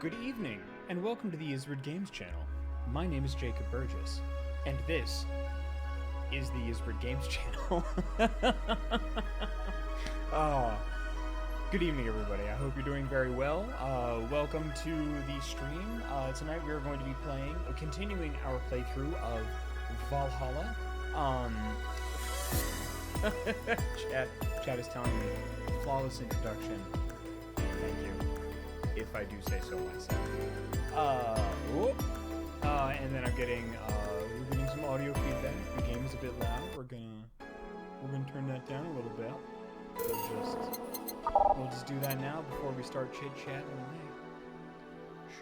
Good evening, and welcome to the Ysbryd Games channel. My name is Jacob Burgess, and this is the Ysbryd Games channel. Good evening, everybody. I hope you're doing very well. Welcome to the stream. Tonight we are going to be continuing our playthrough of Valhalla. Chat is telling me, flawless introduction. Thank you. If I do say so myself. And then we're getting some audio feedback. The game is a bit loud. We're gonna turn that down a little bit. We'll just do that now before we start chit-chatting away.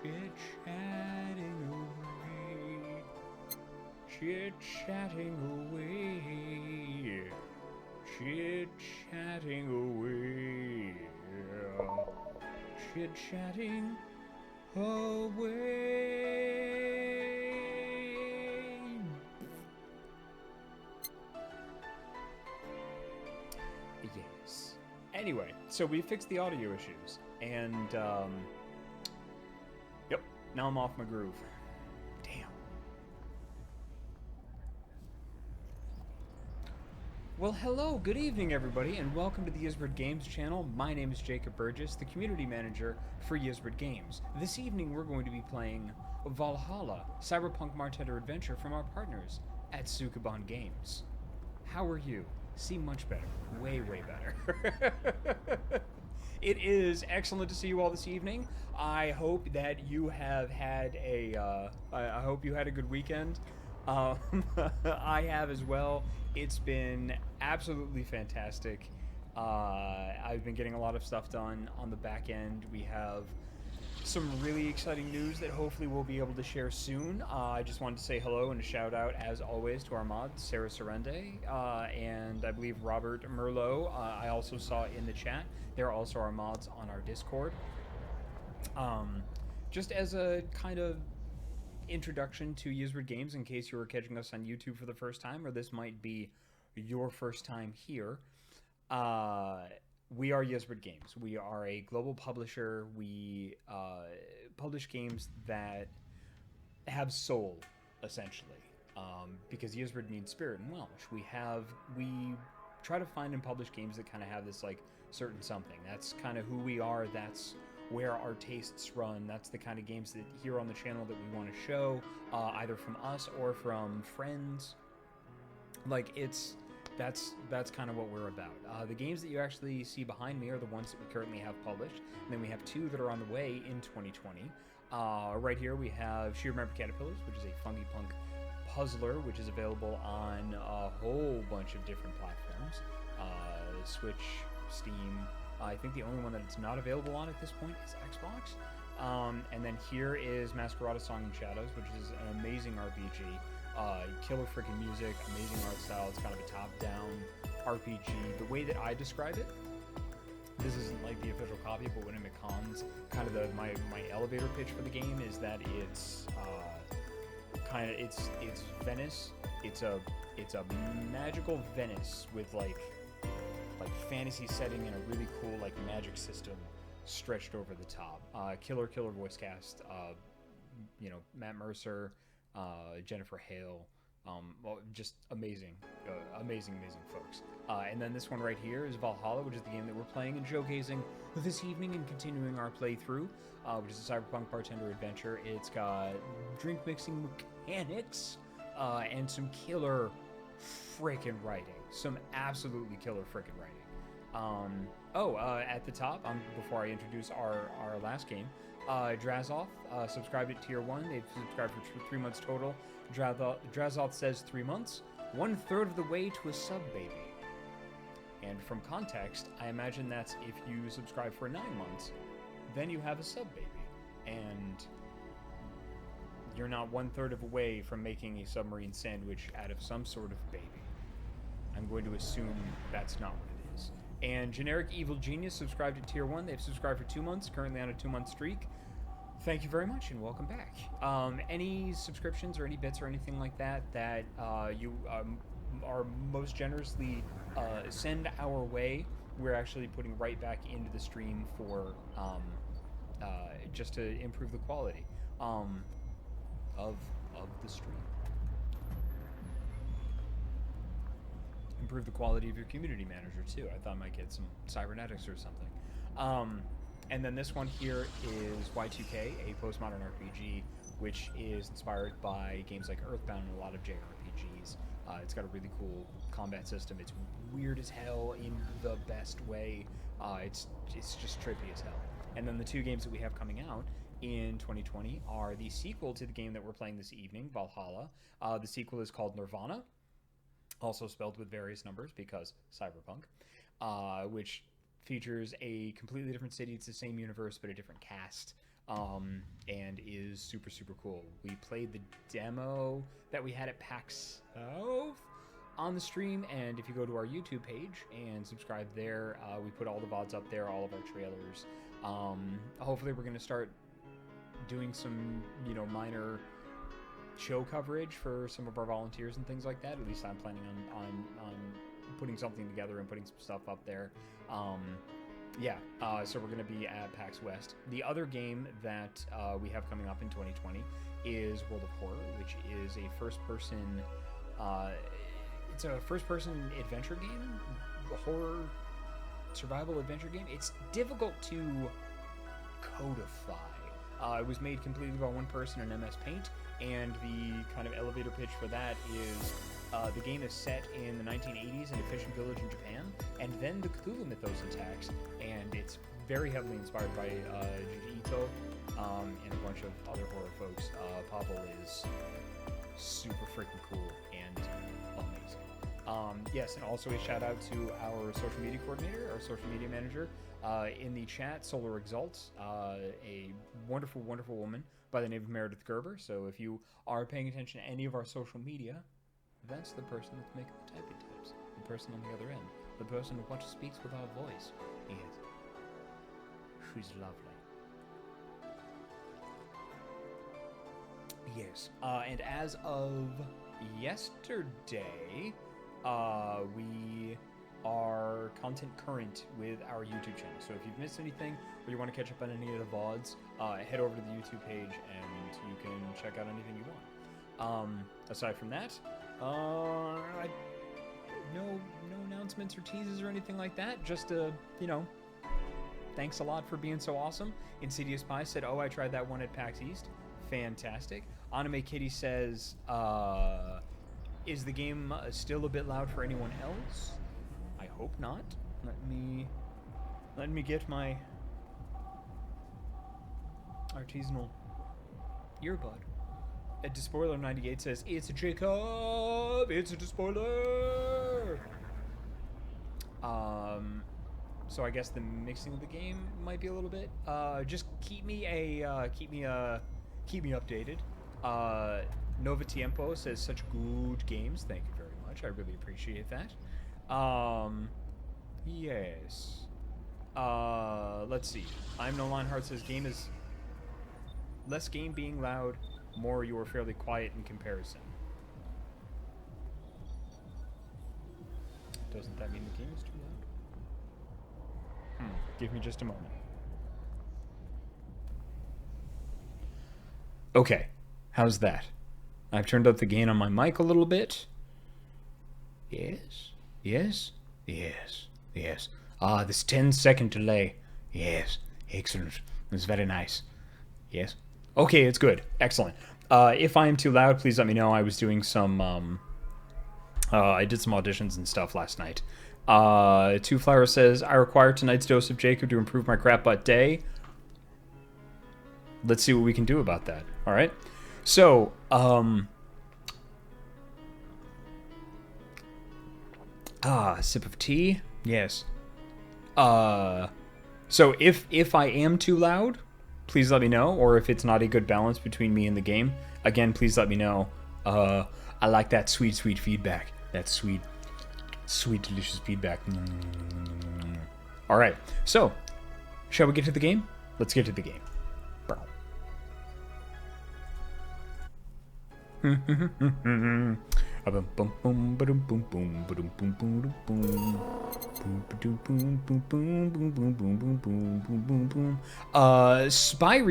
Chit-chatting away. Chit-chatting away. Chit-chatting away. Chit-chatting away. Yes. Anyway, so we fixed the audio issues, and yep, now I'm off my groove. Damn. Well, hello, good evening, everybody, and welcome to the Ysbryd Games channel. My name is Jacob Burgess, the community manager for Ysbryd Games. This evening, we're going to be playing Valhalla, Cyberpunk Bartender Adventure from our partners at Sukaban Games. How are you? Seem much better. Way, way better. It is excellent to see you all this evening. I hope that you have had I hope you had a good weekend. I have as well. It's been absolutely fantastic. I've been getting a lot of stuff done on the back end. We have some really exciting news that hopefully we'll be able to share soon. I just wanted to say hello and a shout out, as always, to our mods, Sarah Sorende, and I believe Robert Merlot. I also saw in the chat. They're also our mods on our Discord. Just as a kind of introduction to Ysbryd Games, in case you were catching us on YouTube for the first time, or this might be your first time here. We are Ysbryd Games. We are a global publisher. We publish games that have soul, essentially, because Ysbryd means spirit in Welsh. We try to find and publish games that kind of have this like certain something. That's kind of who we are. That's where our tastes run. That's the kind of games that here on the channel that we want to show, either from us or from friends. Like that's kind of what we're about. The games that you actually see behind me are the ones that we currently have published, and then we have two that are on the way in 2020. Right here we have Sheer Remember Caterpillars, which is a funky punk puzzler, which is available on a whole bunch of different platforms. Switch, Steam. I think the only one that it's not available on at this point is Xbox. And then here is Masquerade Song in Shadows, which is an amazing RPG. Killer freaking music, amazing art style. It's kind of a top-down RPG. The way that I describe it, this isn't like the official copy, but when I'm at cons, kind of my elevator pitch for the game is that it's it's Venice. It's a magical Venice with like fantasy setting and a really cool like magic system stretched over the top. Killer voice cast. Matt Mercer, Jennifer Hale, just amazing folks. And then this one right here is Valhalla, which is the game that we're playing and showcasing this evening and continuing our playthrough, which is a Cyberpunk Bartender Adventure. It's got drink mixing mechanics and some killer freaking writing. Some absolutely killer freaking writing. At the top, before I introduce our last game, Drazoth subscribed at tier 1. They've subscribed for 3 months total. Drazoth says 3 months, 1/3 of the way to a sub baby. And from context, I imagine that's if you subscribe for 9 months, then you have a sub baby. And you're not 1/3 of a way from making a submarine sandwich out of some sort of baby. I'm going to assume that's not what it is. And Generic Evil Genius subscribed to tier 1. They've subscribed for 2 months, currently on a 2-month streak. Thank you very much and welcome back. Any subscriptions or any bits or anything like that you are most generously send our way, we're actually putting right back into the stream for just to improve the quality of the stream. Improve the quality of your community manager too. I thought I might get some cybernetics or something. And then this one here is Y2K, a postmodern RPG, which is inspired by games like Earthbound and a lot of JRPGs. It's got a really cool combat system. It's weird as hell in the best way. It's just trippy as hell. And then the two games that we have coming out in 2020 are the sequel to the game that we're playing this evening, Valhalla. The sequel is called Nirvana, also spelled with various numbers because Cyberpunk, which features a completely different city. It's the same universe, but a different cast, and is super, super cool. We played the demo that we had at PAX South on the stream, and if you go to our YouTube page and subscribe there, we put all the VODs up there, all of our trailers. Hopefully we're going to start doing some, minor show coverage for some of our volunteers and things like that. At least I'm planning on putting something together and putting some stuff up there. So we're going to be at PAX West. The other game that we have coming up in 2020 is World of Horror, which is a first-person adventure game, a horror survival adventure game. It's difficult to codify. It was made completely by one person in MS Paint, and the kind of elevator pitch for that is the game is set in the 1980s in a fishing village in Japan, and then the Cthulhu mythos attacks, and it's very heavily inspired by Junji Ito and a bunch of other horror folks. Pavel is super freaking cool and amazing. Yes, and also a shout out to our social media coordinator, our social media manager, in the chat, Solar Exalt, a wonderful, wonderful woman by the name of Meredith Gerber. So if you are paying attention to any of our social media, that's the person that's making the typing tips. The person on the other end. The person who speaks without voice. Yes. She's lovely. Yes. And as of yesterday, we are content current with our YouTube channel. So if you've missed anything or you want to catch up on any of the VODs, head over to the YouTube page and you can check out anything you want. Aside from that, no announcements or teases or anything like that. Just thanks a lot for being so awesome. Insidious Pie said, "Oh, I tried that one at PAX East. Fantastic." Anime Kitty says, "Is the game still a bit loud for anyone else?" I hope not. Let me get my artisanal earbud. Despoiler98 says, "It's a Jacob! It's a Despoiler!" So I guess the mixing of the game might be a little bit. Just keep me updated. Nova Tiempo says, "Such good games." Thank you very much. I really appreciate that. Yes. Let's see. I'm No Lionheart says, "Game is less game being loud, more you are fairly quiet in comparison." Doesn't that mean the game is too loud? Give me just a moment. Okay, how's that? I've turned up the gain on my mic a little bit. Yes, yes, yes, yes. This 10-second delay. Yes, excellent. It's very nice. Yes. Okay, it's good. Excellent. If I am too loud, please let me know. I was doing some, I did some auditions and stuff last night. Two Flower says, "I require tonight's dose of Jacob to improve my crap butt day." Let's see what we can do about that. All right. So, sip of tea. Yes. So if I am too loud, please let me know, or if it's not a good balance between me and the game, again, please let me know. I like that sweet, sweet feedback. That sweet, sweet, delicious feedback. All right. So, shall we get to the game? Let's get to the game. Spyre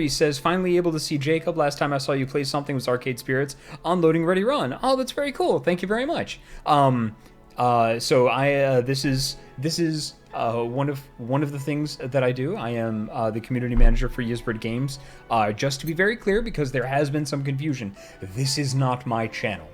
says, finally able to see Jacob. Last time I saw you play something was Arcade Spirits on Loading Ready Run. Oh, that's very cool. Thank you very much. This is one of the things that I do. I am the community manager for Ysbryd Games. Just to be very clear, because there has been some confusion, this is not my channel.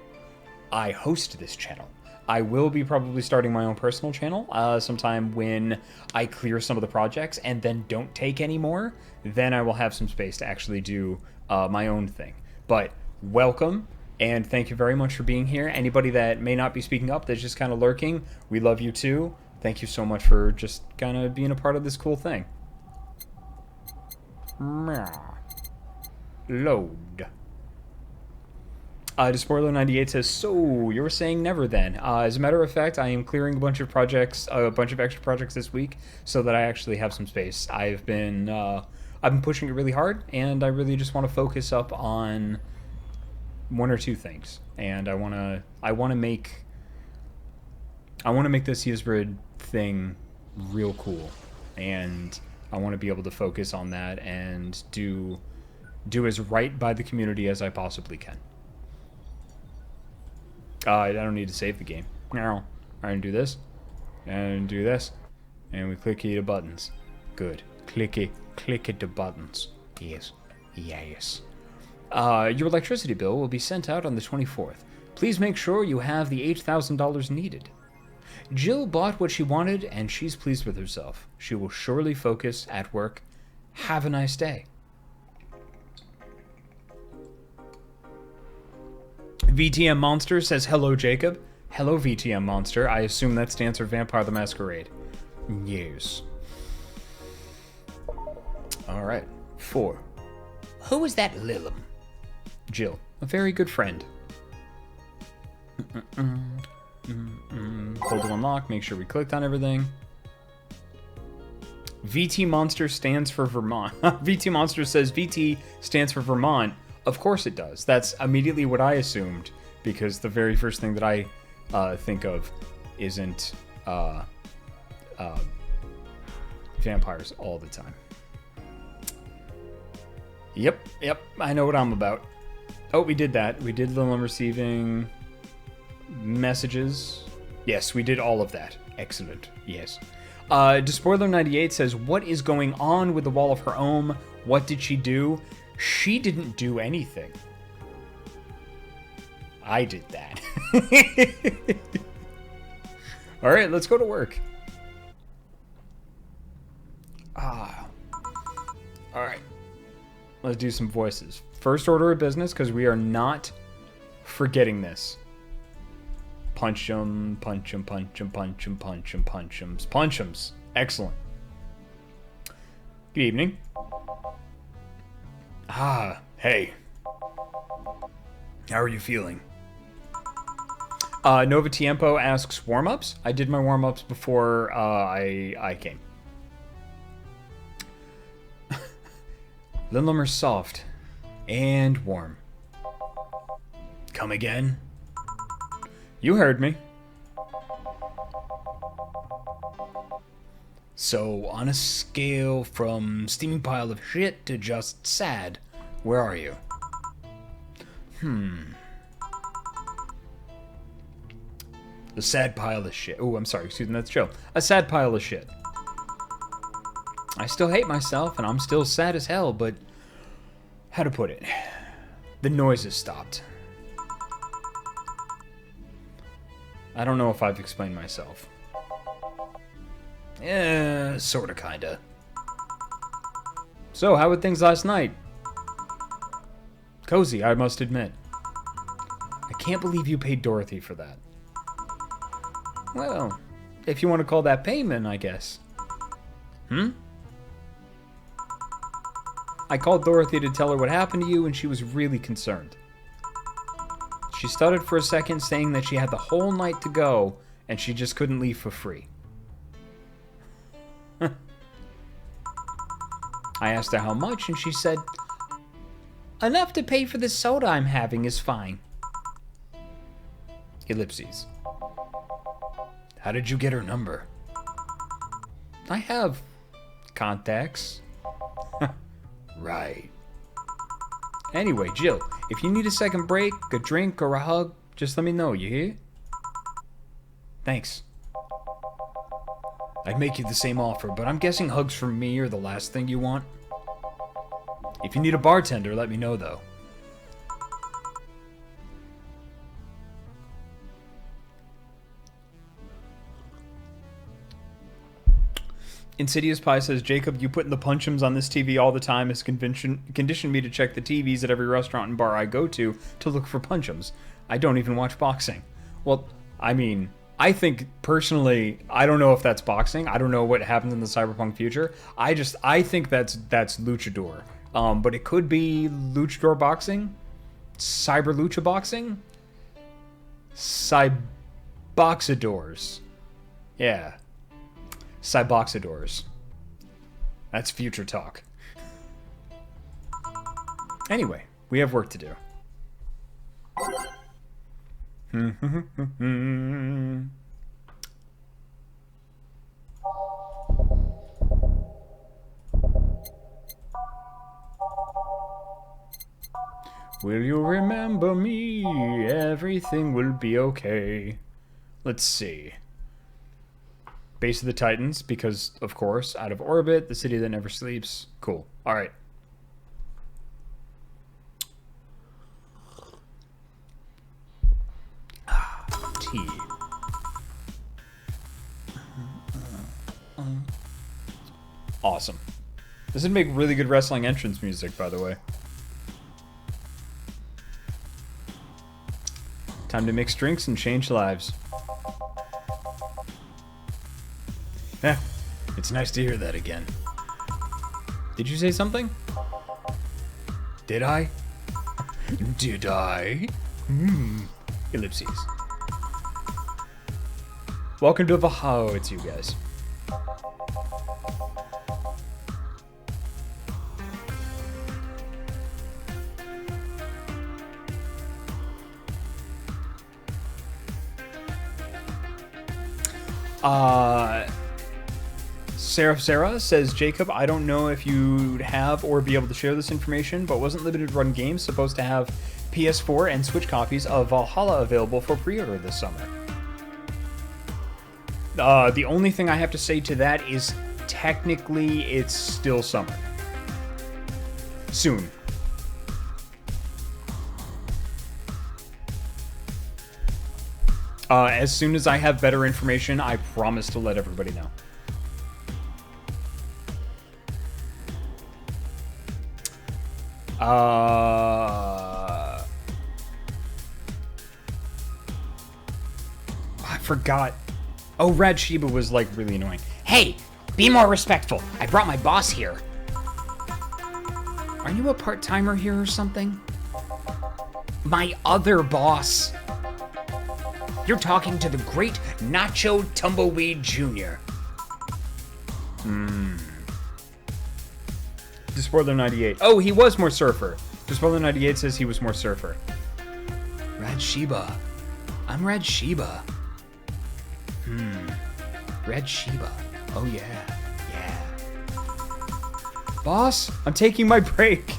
I host this channel. I will be probably starting my own personal channel sometime when I clear some of the projects and then don't take any more. Then I will have some space to actually do my own thing. But welcome. And thank you very much for being here. Anybody that may not be speaking up, that's just kind of lurking, we love you too. Thank you so much for just kind of being a part of this cool thing. Load. Despoiler98 says, so you were saying never then. As a matter of fact, I am clearing a bunch of extra projects this week so that I actually have some space. I've been pushing it really hard, and I really just want to focus up on one or two things, and I want to make this Ysbryd thing real cool, and I want to be able to focus on that and do as right by the community as I possibly can. I don't need to save the game. No, I'm gonna do this, and do this, and we click the buttons. Good, click it the buttons. Yes, yes. Your electricity bill will be sent out on the 24th. Please make sure you have the $8,000 needed. Jill bought what she wanted, and she's pleased with herself. She will surely focus at work. Have a nice day. VTM Monster says, hello, Jacob. Hello, VTM Monster. I assume that stands for Vampire the Masquerade. Yes. Alright. 4. Who is that Lilum? Jill, a very good friend. Hold to unlock, make sure we clicked on everything. VT Monster stands for Vermont. VT Monster says VT stands for Vermont. Of course it does. That's immediately what I assumed, because the very first thing that I think of isn't vampires all the time. Yep, I know what I'm about. Oh, we did that. We did Lilum receiving messages. Yes, we did all of that. Excellent. Yes. Despoiler98 says, what is going on with the Wall of Her Own? What did she do? She didn't do anything. I did that. All right, let's go to work. All right. Let's do some voices. First order of business, because we are not forgetting this. Punch 'em, punch 'em, punch 'em, punch 'em, punch 'em, punch 'em, punch 'ems. Excellent. Good evening. Hey. How are you feeling? Nova Tiempo asks, warm-ups? I did my warm-ups before I came. Lilum are soft and warm. Come again? You heard me. So, on a scale from steaming pile of shit to just sad, where are you? The sad pile of shit. Oh, I'm sorry, excuse me, that's Joe. A sad pile of shit. I still hate myself, and I'm still sad as hell, but how to put it? The noises stopped. I don't know if I've explained myself. Sorta, kinda. So, how were things last night? Cozy, I must admit. I can't believe you paid Dorothy for that. Well, if you want to call that payment, I guess. I called Dorothy to tell her what happened to you, and she was really concerned. She stuttered for a second, saying that she had the whole night to go, and she just couldn't leave for free. I asked her how much, and she said, enough to pay for the soda I'm having is fine. Ellipses. How did you get her number? I have contacts. Right. Anyway, Jill, if you need a second break, a drink, or a hug, just let me know, you hear? Thanks. I'd make you the same offer, but I'm guessing hugs from me are the last thing you want. If you need a bartender, let me know, though. Insidious Pie says, Jacob, you putting the punchums on this TV all the time has conditioned me to check the TVs at every restaurant and bar I go to look for punchums. I don't even watch boxing. Well, I mean, I think, personally, I don't know if that's boxing. I don't know what happens in the cyberpunk future. I think that's luchador. But it could be luchador boxing? Cyber lucha boxing? Cyboxadors. Yeah. Cyboxadors. That's future talk. Anyway, we have work to do. Will you remember me? Everything will be okay. Let's see. Base of the Titans, because, of course, Out of Orbit, The City That Never Sleeps. Cool. Alright. Tea. Awesome. This would make really good wrestling entrance music, by the way. Time to mix drinks and change lives. It's nice to hear that again. Did you say something? Did I? Did I? Ellipses. Welcome to Valhalla, it's you guys. Sarah says, Jacob, I don't know if you'd have or be able to share this information, but wasn't Limited Run Games supposed to have PS4 and Switch copies of Valhalla available for pre-order this summer? The only thing I have to say to that is technically it's still summer. Soon. As soon as I have better information, I promise to let everybody know. I forgot. Oh, Rad Shiba was, like, really annoying. Hey, be more respectful. I brought my boss here. Are you a part-timer here or something? My other boss. You're talking to the great Nacho Tumbleweed Jr. Despoiler98. Oh, he was more surfer. Despoiler98 says he was more surfer. Rad Shiba. I'm Rad Shiba. Rad Shiba. Oh, yeah. Yeah. Boss, I'm taking my break.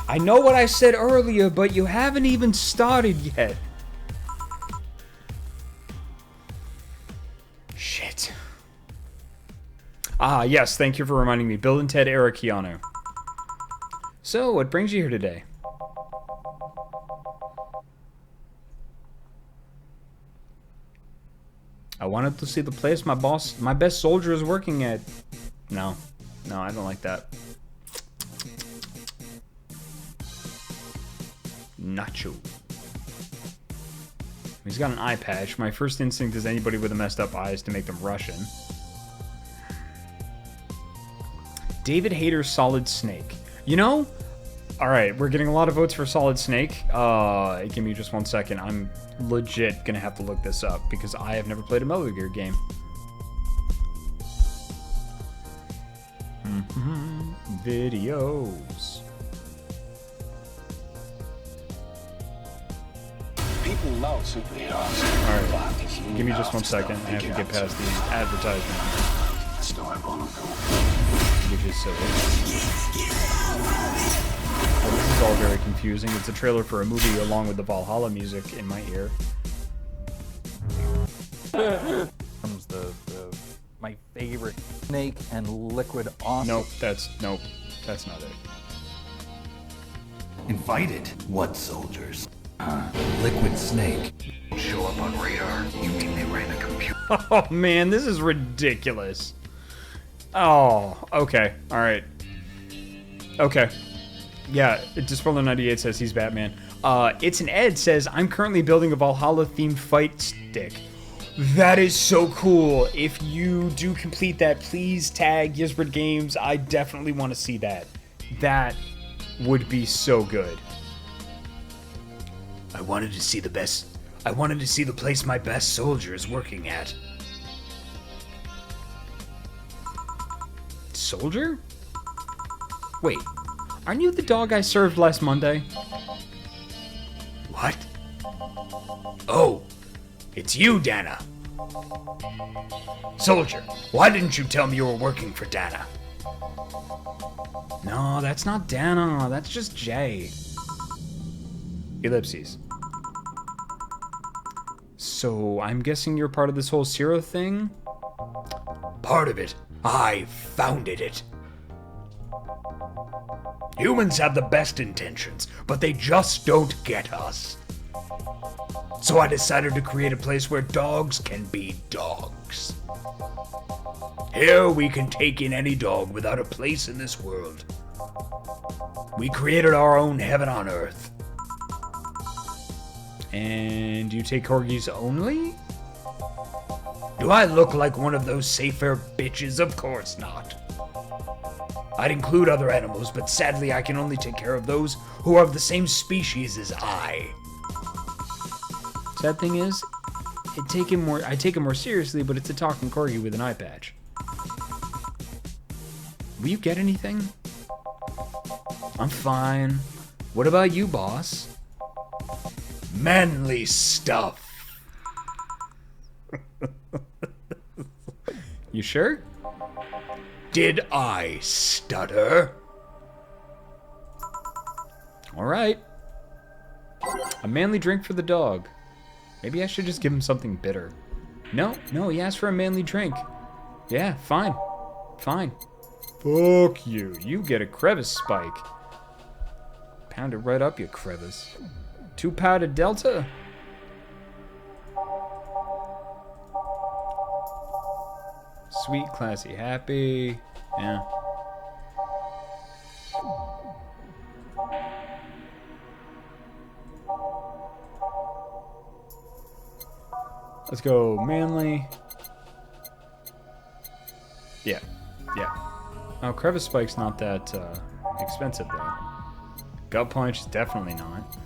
I know what I said earlier, but you haven't even started yet. Shit. Ah, yes, thank you for reminding me. Bill and Ted era Keanu. So, what brings you here today? I wanted to see the place my best soldier is working at. No, I don't like that. Nacho. He's got an eye patch. My first instinct is anybody with a messed up eye is to make them Russian. David Hayter's Solid Snake. You know? Alright, we're getting a lot of votes for Solid Snake. Give me just 1 second. I'm legit gonna have to look this up because I have never played a Metal Gear game. Videos. Alright, give me just 1 second. I have to get past the advertisement. Which is silly. Well, this is all very confusing. It's a trailer for a movie along with the Valhalla music in my ear. Comes my favorite snake and liquid awesome. Nope, that's not it. Invited? What soldiers? Liquid snake. Show up on radar. You mean they ran a computer? Oh man, this is ridiculous. Oh, okay, alright. Okay. Yeah, Dispeller98 says he's Batman. It's an Ed says, I'm currently building a Valhalla-themed fight stick. That is so cool. If you do complete that, please tag Ysbryd Games. I definitely want to see that. That would be so good. I wanted to see the place my best soldier is working at. Soldier? Wait, aren't you the dog I served last Monday? What? Oh, it's you, Dana. Soldier, why didn't you tell me you were working for Dana? No, that's not Dana. That's just Jay. Ellipses. So, I'm guessing you're part of this whole Zero thing? Part of it. I founded it. Humans have the best intentions, but they just don't get us. So I decided to create a place where dogs can be dogs. Here we can take in any dog without a place in this world. We created our own heaven on earth. And you take corgis only? Do I look like one of those safer bitches? Of course not. I'd include other animals, but sadly I can only take care of those who are of the same species as I. Sad thing is, I take him more seriously, but it's a talking corgi with an eye patch. Will you get anything? I'm fine. What about you, boss? Manly stuff. You sure? Did I stutter? Alright. A manly drink for the dog. Maybe I should just give him something bitter. No, he asked for a manly drink. Yeah, fine. Fine. Fuck you. You get a crevice spike. Pound it right up, you crevice. 2 powder delta? Sweet, classy, happy. Yeah. Let's go manly. Yeah. Oh, crevice spike's not that expensive though. Gut punch is definitely not.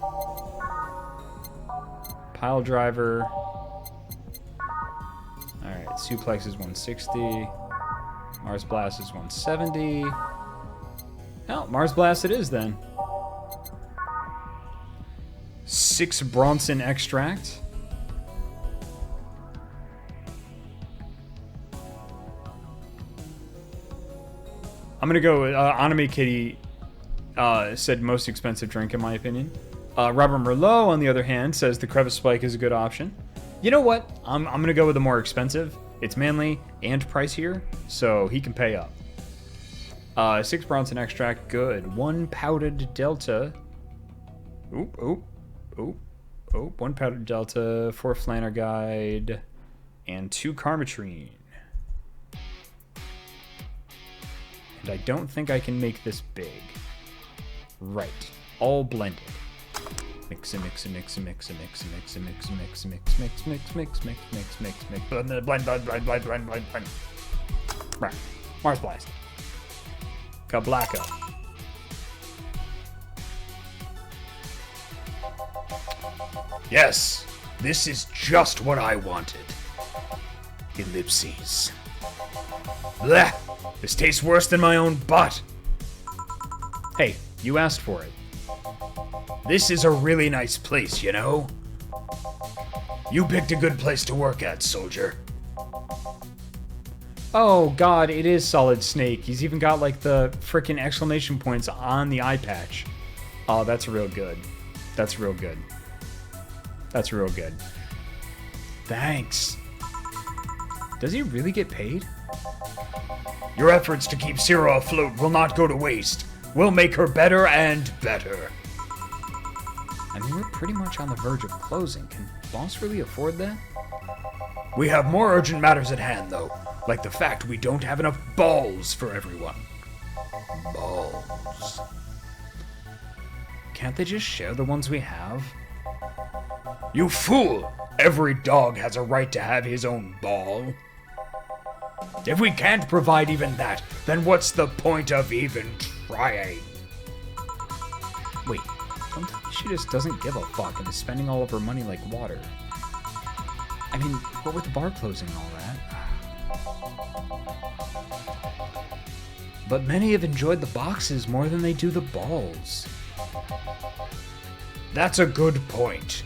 Pile driver. Alright, suplex is 160. Mars blast is 170. Oh, Mars blast it is then. 6 Bronson extract. I'm gonna go with Anime Kitty said most expensive drink in my opinion. Robert Merlot, on the other hand, says the crevice spike is a good option. You know what? I'm gonna go with the more expensive. It's manly and pricier, so he can pay up. 6 Bronson extract, good. 1 powdered delta. Oop. 1 powdered delta, 4 Flanner guide, and 2 Karmotrine. And I don't think I can make this big. Right. All blended. Mix. Blend. Right. Mars blast. Kablacko. Yes, this is just what I wanted. Ellipses. Blech! This tastes worse than my own butt. Hey, you asked for it. This is a really nice place, you know? You picked a good place to work at, soldier. Oh god, it is Solid Snake. He's even got like the frickin' exclamation points on the eye patch. Oh, that's real good. That's real good. That's real good. Thanks. Does he really get paid? Your efforts to keep Cira afloat will not go to waste. We'll make her better and better. I mean, we're pretty much on the verge of closing. Can Boss really afford that? We have more urgent matters at hand, though. Like the fact we don't have enough balls for everyone. Balls. Can't they just share the ones we have? You fool! Every dog has a right to have his own ball. If we can't provide even that, then what's the point of even trying? Wait, don't tell me she just doesn't give a fuck and is spending all of her money like water. I mean, what with the bar closing and all that? But many have enjoyed the boxes more than they do the balls. That's a good point.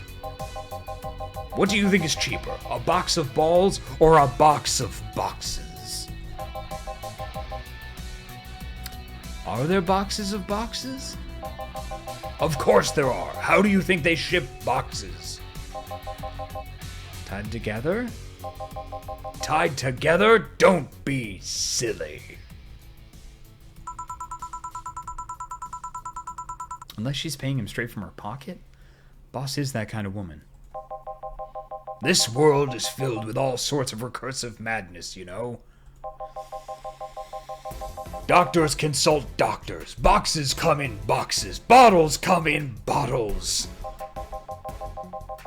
What do you think is cheaper, a box of balls or a box of boxes? Are there boxes of boxes? Of course there are. How do you think they ship boxes? Tied together? Tied together? Don't be silly. Unless she's paying him straight from her pocket? Boss is that kind of woman. This world is filled with all sorts of recursive madness, you know? Doctors consult doctors. Boxes come in boxes. Bottles come in bottles.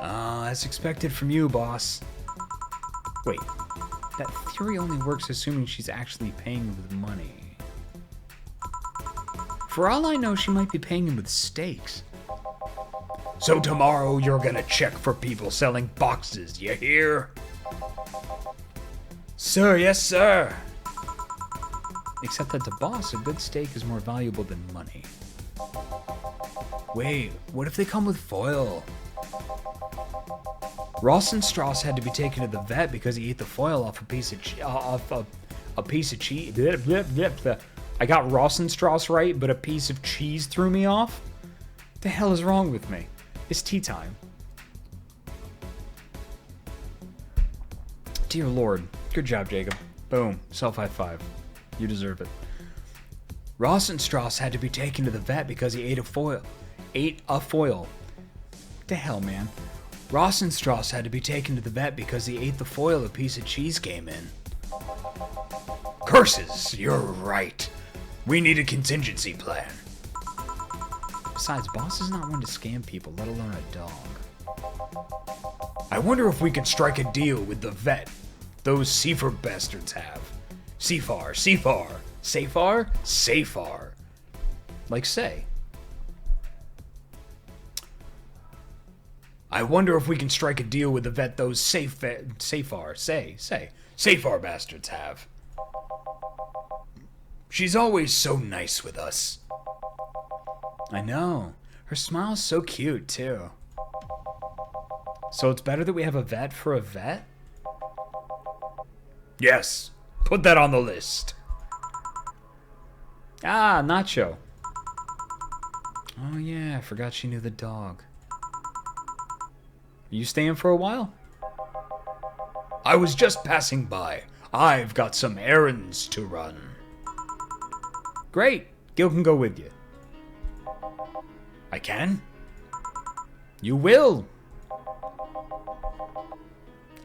As expected from you, boss. Wait, that theory only works assuming she's actually paying him with money. For all I know, she might be paying him with steaks. So tomorrow you're gonna check for people selling boxes, you hear? Sir, yes sir. Except that to boss, a good steak is more valuable than money. Wait, what if they come with foil? Rosenstrauss had to be taken to the vet because he ate the foil off a piece of cheese. I got Rosenstrauss right, but a piece of cheese threw me off? The hell is wrong with me? It's tea time. Dear Lord. Good job, Jacob. Boom. Self-high five. You deserve it. Rosenstrauss had to be taken to the vet because he ate a foil. The hell, man? Rosenstrauss had to be taken to the vet because he ate the foil a piece of cheese came in. Curses! You're right. We need a contingency plan. Besides, Boss is not one to scam people, let alone a dog. I wonder if we could strike a deal with the vet those Seyfar bastards have. Seyfar. Like say. I wonder if we can strike a deal with the vet those Seyfar bastards have. She's always so nice with us. I know. Her smile's so cute, too. So it's better that we have a vet for a vet? Yes. Put that on the list. Ah, Nacho. Oh yeah, I forgot she knew the dog. Are you staying for a while? I was just passing by. I've got some errands to run. Great. Gil can go with you. I can? You will.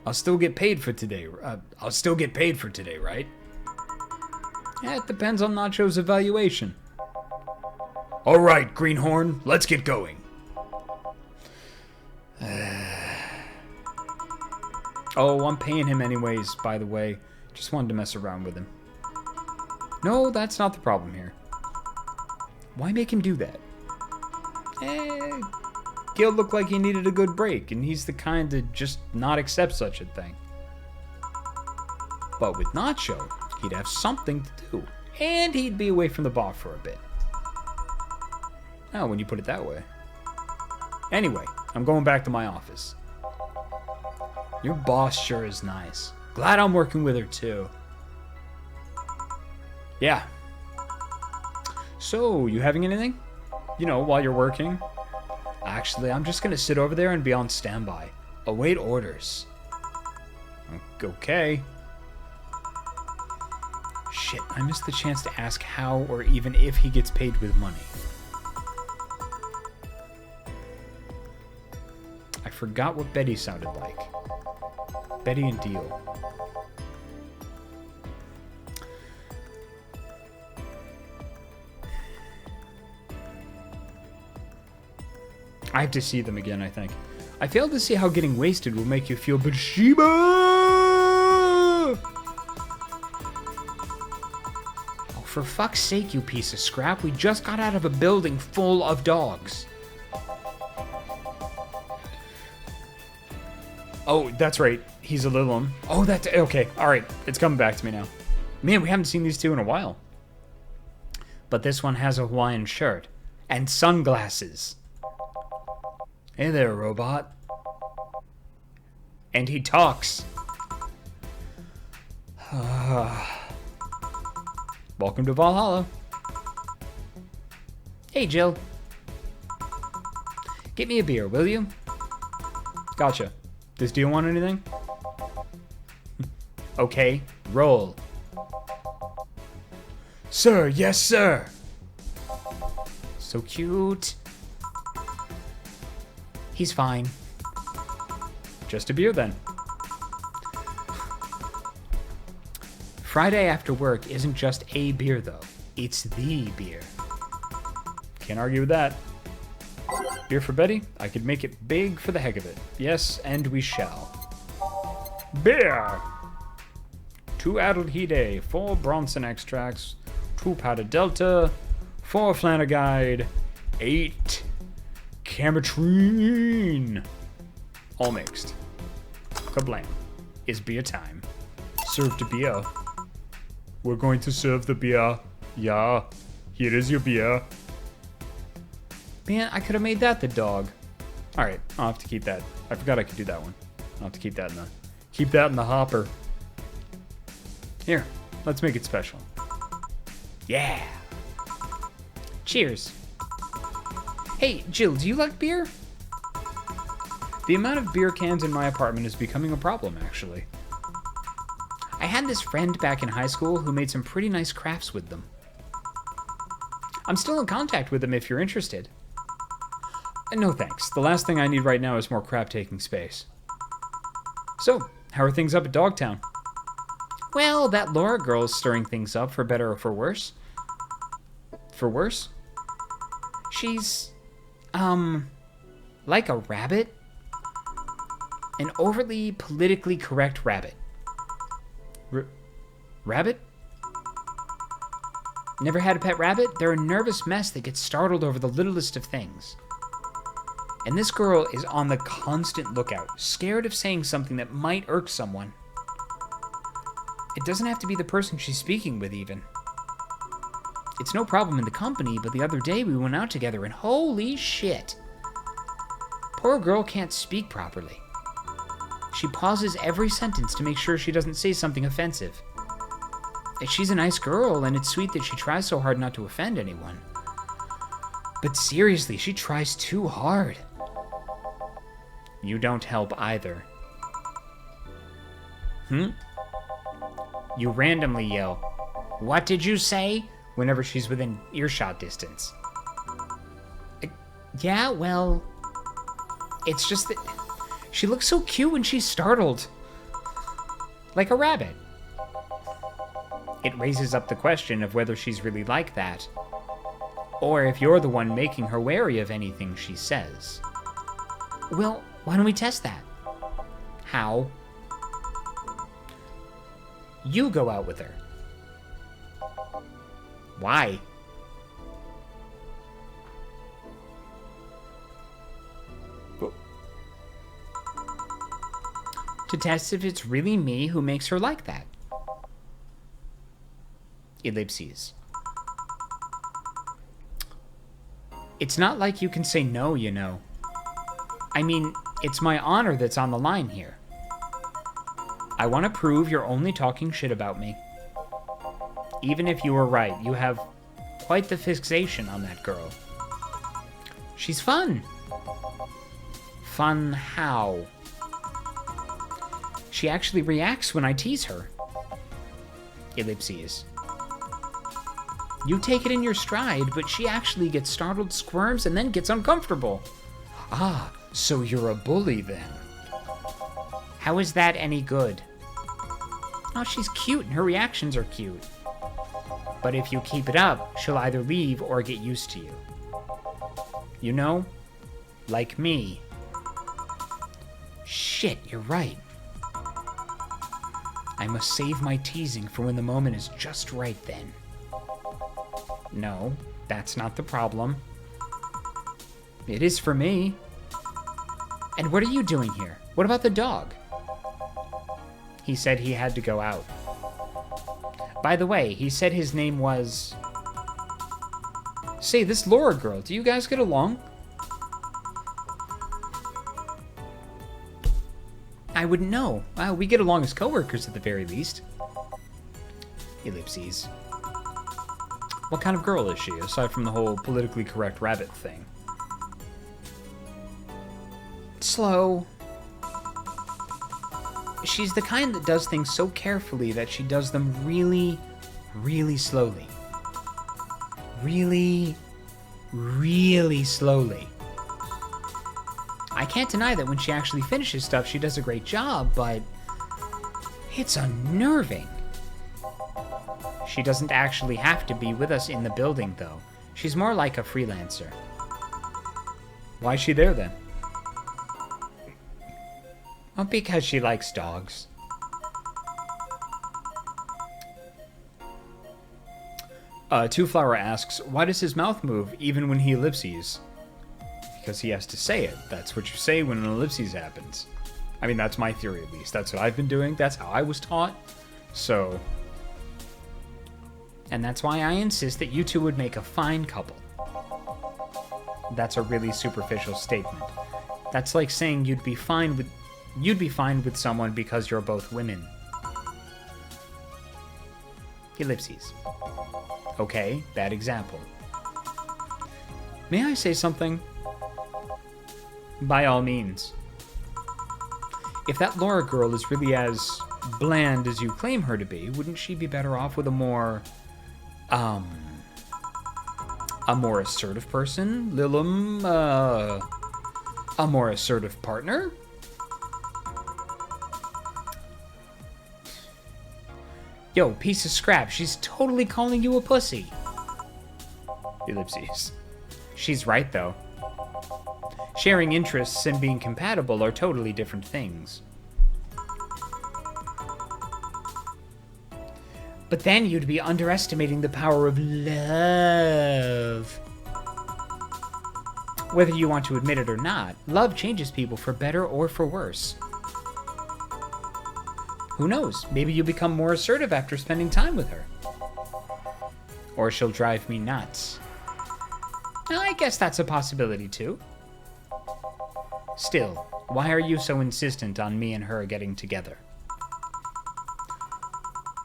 I'll still get paid for today. Right? Yeah, it depends on Nacho's evaluation. All right, Greenhorn, let's get going. Oh, I'm paying him anyways, by the way. Just wanted to mess around with him. No, that's not the problem here. Why make him do that? Gil looked like he needed a good break, and he's the kind to just not accept such a thing. But with Nacho, he'd have something to do, and he'd be away from the bar for a bit. Oh, when you put it that way. Anyway, I'm going back to my office. Your boss sure is nice. Glad I'm working with her too. Yeah. So, you having anything? You know, while you're working? Actually, I'm just gonna sit over there and be on standby. Await orders. Okay. Shit, I missed the chance to ask how or even if he gets paid with money. I forgot what Betty sounded like. Betty and Deal. I have to see them again, I think. I failed to see how getting wasted will make you feel, but Sheba! Oh, for fuck's sake, you piece of scrap. We just got out of a building full of dogs. Oh, that's right. He's a Lilum. Oh, that's... Okay, alright. It's coming back to me now. Man, we haven't seen these two in a while. But this one has a Hawaiian shirt. And sunglasses. Hey there, robot. And he talks. Welcome to Valhalla. Hey, Jill. Get me a beer, will you? Gotcha. Does Deal want anything? Okay, roll. Sir, yes, sir. So cute. He's fine. Just a beer then. Friday after work isn't just a beer though. It's the beer. Can't argue with that. Beer for Betty? I could make it big for the heck of it. Yes, and we shall. Beer! 2 Adelhide, 4 Bronson extracts, 2 Powder Delta, 4 Flanagide, 8 Karmotrine. All mixed. Kablam. It's beer time. Serve the beer. We're going to serve the beer. Yeah, here is your beer. Man, I could have made that the dog. Alright, I'll have to keep that. I forgot I could do that one. I'll have to keep that in the hopper. Here, let's make it special. Yeah. Cheers. Hey, Jill, do you like beer? The amount of beer cans in my apartment is becoming a problem, actually. I had this friend back in high school who made some pretty nice crafts with them. I'm still in contact with him if you're interested. No thanks. The last thing I need right now is more crap taking space. So, how are things up at Dogtown? Well, that Laura girl's stirring things up for better or for worse. For worse? She's, like a rabbit. An overly politically correct rabbit. Rabbit? Never had a pet rabbit? They're a nervous mess that gets startled over the littlest of things. And this girl is on the constant lookout, scared of saying something that might irk someone. It doesn't have to be the person she's speaking with, even. It's no problem in the company, but the other day we went out together and holy shit. Poor girl can't speak properly. She pauses every sentence to make sure she doesn't say something offensive. She's a nice girl, and it's sweet that she tries so hard not to offend anyone. But seriously, she tries too hard. You don't help either. You randomly yell, "What did you say?" whenever she's within earshot distance. Yeah, well, it's just that she looks so cute when she's startled. Like a rabbit. It raises up the question of whether she's really like that, or if you're the one making her wary of anything she says. Well, why don't we test that? How? You go out with her. Why? To test if it's really me who makes her like that. Ellipses. It's not like you can say no, you know. I mean, it's my honor that's on the line here. I want to prove you're only talking shit about me. Even if you were right, you have quite the fixation on that girl. She's fun. Fun how? She actually reacts when I tease her. Ellipses. You take it in your stride, but she actually gets startled, squirms, and then gets uncomfortable. Ah, so you're a bully then. How is that any good? Oh, she's cute and her reactions are cute. But if you keep it up, she'll either leave or get used to you. You know? Like me. Shit, you're right. I must save my teasing for when the moment is just right then. No, that's not the problem. It is for me. And what are you doing here? What about the dog? He said he had to go out. By the way, he said his name was... Say, this Laura girl, do you guys get along? I wouldn't know. We get along as coworkers at the very least. Ellipses. What kind of girl is she, aside from the whole politically correct rabbit thing? Slow. She's the kind that does things so carefully that she does them really, really slowly. Really, really slowly. I can't deny that when she actually finishes stuff, she does a great job, but it's unnerving. She doesn't actually have to be with us in the building, though. She's more like a freelancer. Why is she there, then? Well, because she likes dogs. Two Flower asks, why does his mouth move even when he ellipses? Because he has to say it. That's what you say when an ellipses happens. I mean, that's my theory at least. That's what I've been doing. That's how I was taught. So... And that's why I insist that you two would make a fine couple. That's a really superficial statement. That's like saying you'd be fine with someone because you're both women. Ellipses. Okay, bad example. May I say something? By all means. If that Laura girl is really as bland as you claim her to be, wouldn't she be better off with a more assertive person? A more assertive partner? Yo, piece of scrap, she's totally calling you a pussy. Ellipses. She's right, though. Sharing interests and being compatible are totally different things. But then you'd be underestimating the power of love. Whether you want to admit it or not, love changes people for better or for worse. Who knows? Maybe you'll become more assertive after spending time with her. Or she'll drive me nuts. I guess that's a possibility too. Still, why are you so insistent on me and her getting together?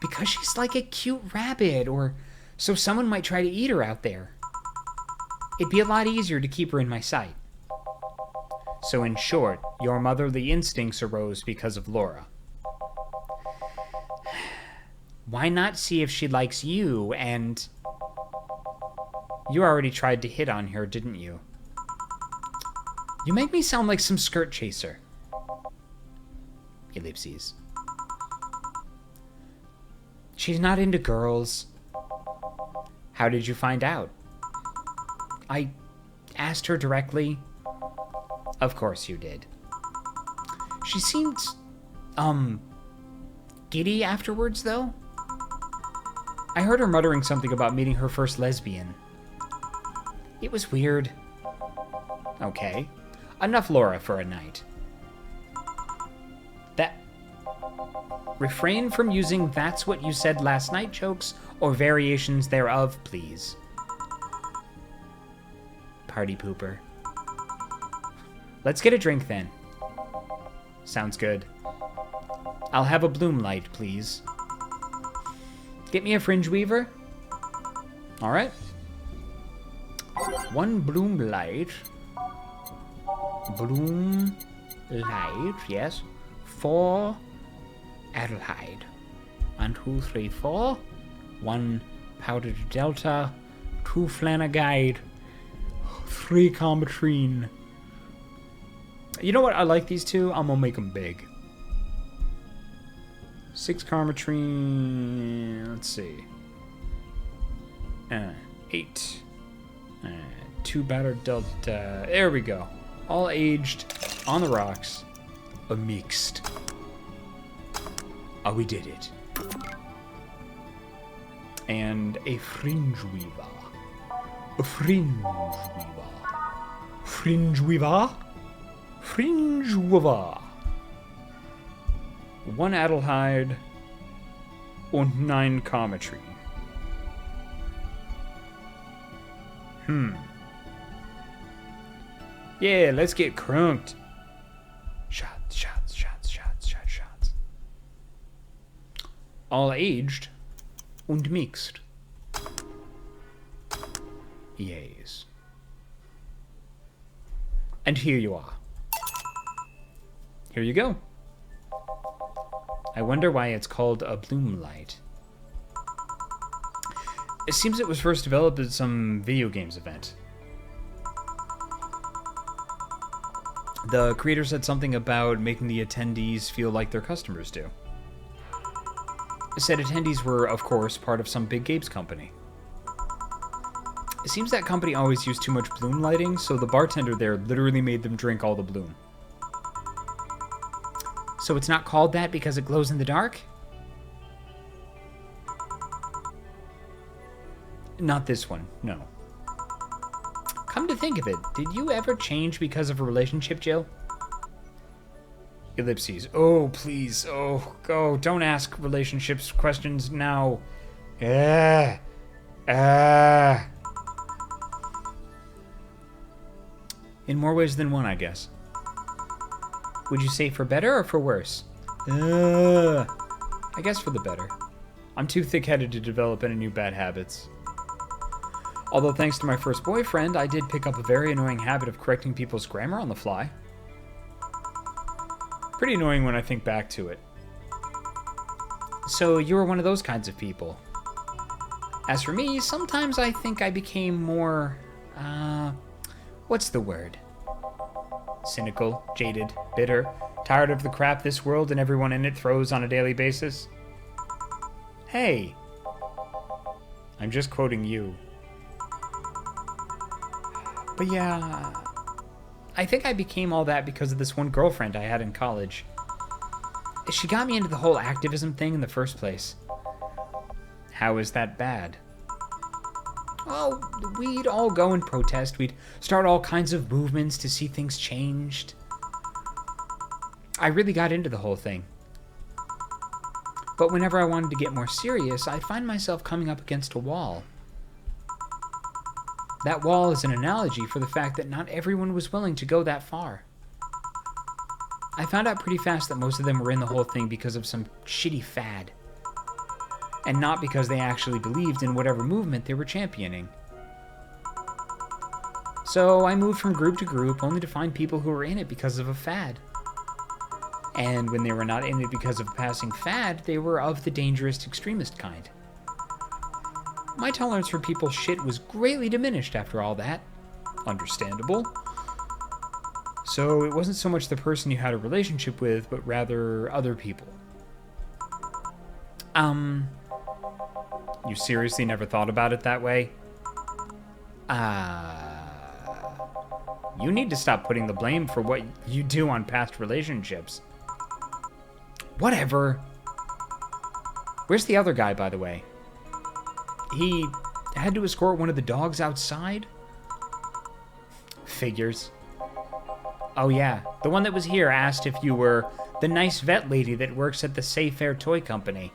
Because she's like a cute rabbit, or so someone might try to eat her out there. It'd be a lot easier to keep her in my sight. So in short, your motherly instincts arose because of Laura. Why not see if she likes you and... You already tried to hit on her, didn't you? You make me sound like some skirt chaser. Ellipses. She's not into girls. How did you find out? I asked her directly. Of course you did. She seemed, giddy afterwards, though. I heard her muttering something about meeting her first lesbian. It was weird. Okay. Enough Laura for a night. Refrain from using "that's what you said last night" jokes or variations thereof, please. Party pooper. Let's get a drink then. Sounds good. I'll have a bloom light, please. Get me a fringe weaver. All right. 1 bloom light. Bloom light, yes. 4 Adelheid. 1, 2, 3, 4. 1 powdered delta. 2 Flanaguide. 3 Karmotrine. You know what? I like these two. I'm gonna make them big. 6 Karmotrine. Let's see. 8. 2 battered delta. There we go. All aged on the rocks. A mixed. Oh, we did it. And a fringe weaver. A fringe weaver. Fringe weaver. Fringe weaver. 1 Adelheid and 9 Karmotrine. Yeah, let's get crunked. Shots, shots, shots, shots, shots, shots. All aged and mixed. Yes. And here you are. Here you go. I wonder why it's called a bloom light. It seems it was first developed at some video games event. The creator said something about making the attendees feel like their customers do. It said attendees were, of course, part of some big games company. It seems that company always used too much bloom lighting, so the bartender there literally made them drink all the bloom. So it's not called that because it glows in the dark? Not this one, no. Come to think of it, did you ever change because of a relationship, Jill? Ellipses. Oh, please. Oh, go. Don't ask relationships questions now. In more ways than one, I guess. Would you say for better or for worse? I guess for the better. I'm too thick-headed to develop any new bad habits. Although thanks to my first boyfriend, I did pick up a very annoying habit of correcting people's grammar on the fly. Pretty annoying when I think back to it. So you were one of those kinds of people. As for me, sometimes I think I became more, what's the word? Cynical, jaded, bitter, tired of the crap this world and everyone in it throws on a daily basis. Hey, I'm just quoting you. But yeah, I think I became all that because of this one girlfriend I had in college. She got me into the whole activism thing in the first place. How is that bad? Well, we'd all go and protest. We'd start all kinds of movements to see things changed. I really got into the whole thing. But whenever I wanted to get more serious, I'd find myself coming up against a wall. That wall is an analogy for the fact that not everyone was willing to go that far. I found out pretty fast that most of them were in the whole thing because of some shitty fad, and not because they actually believed in whatever movement they were championing. So I moved from group to group only to find people who were in it because of a fad. And when they were not in it because of a passing fad, they were of the dangerous extremist kind. My tolerance for people's shit was greatly diminished after all that. Understandable. So it wasn't so much the person you had a relationship with, but rather other people. You seriously never thought about it that way? You need to stop putting the blame for what you do on past relationships. Whatever. Where's the other guy, by the way? He had to escort one of the dogs outside? Figures. Oh yeah, the one that was here asked if you were the nice vet lady that works at the Safe Air Toy Company.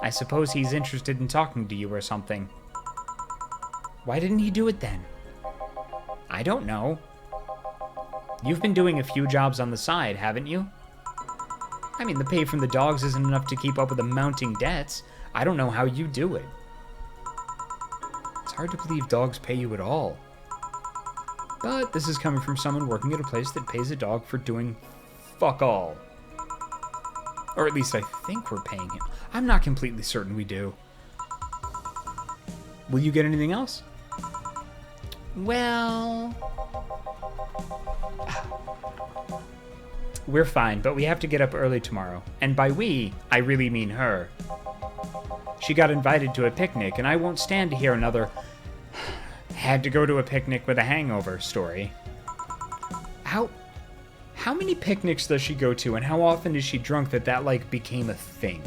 I suppose he's interested in talking to you or something. Why didn't he do it then? I don't know. You've been doing a few jobs on the side, haven't you? I mean, the pay from the dogs isn't enough to keep up with the mounting debts. I don't know how you do it. It's hard to believe dogs pay you at all. But this is coming from someone working at a place that pays a dog for doing fuck all. Or at least I think we're paying him. I'm not completely certain we do. Will you get anything else? Well... We're fine, but we have to get up early tomorrow. And by we, I really mean her. She got invited to a picnic, and I won't stand to hear another had to go to a picnic with a hangover story. How many picnics does she go to, and how often is she drunk that like became a thing?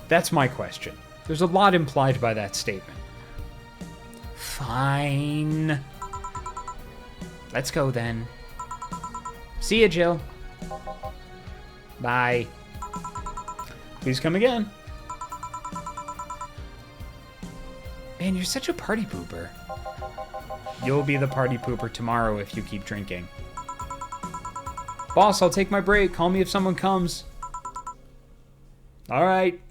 That's my question. There's a lot implied by that statement. Fine. Let's go then. See ya, Jill. Bye. Please come again. Man, you're such a party pooper. You'll be the party pooper tomorrow if you keep drinking. Boss, I'll take my break. Call me if someone comes. All right.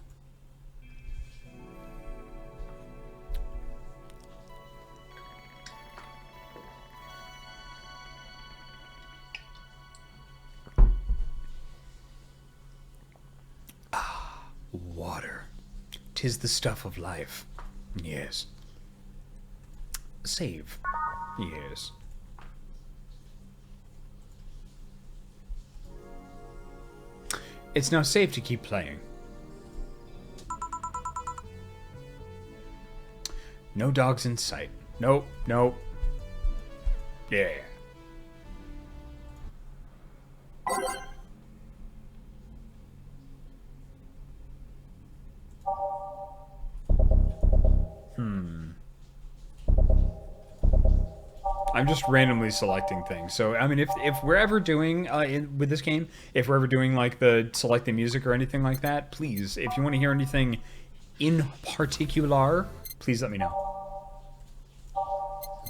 Water. 'Tis the stuff of life. Yes. Save. Yes. It's now safe to keep playing. No dogs in sight. Nope, nope. Yeah. I'm just randomly selecting things. So, I mean, if we're ever doing, with this game, if we're ever doing, like, the select the music or anything like that, please, if you want to hear anything in particular, please let me know.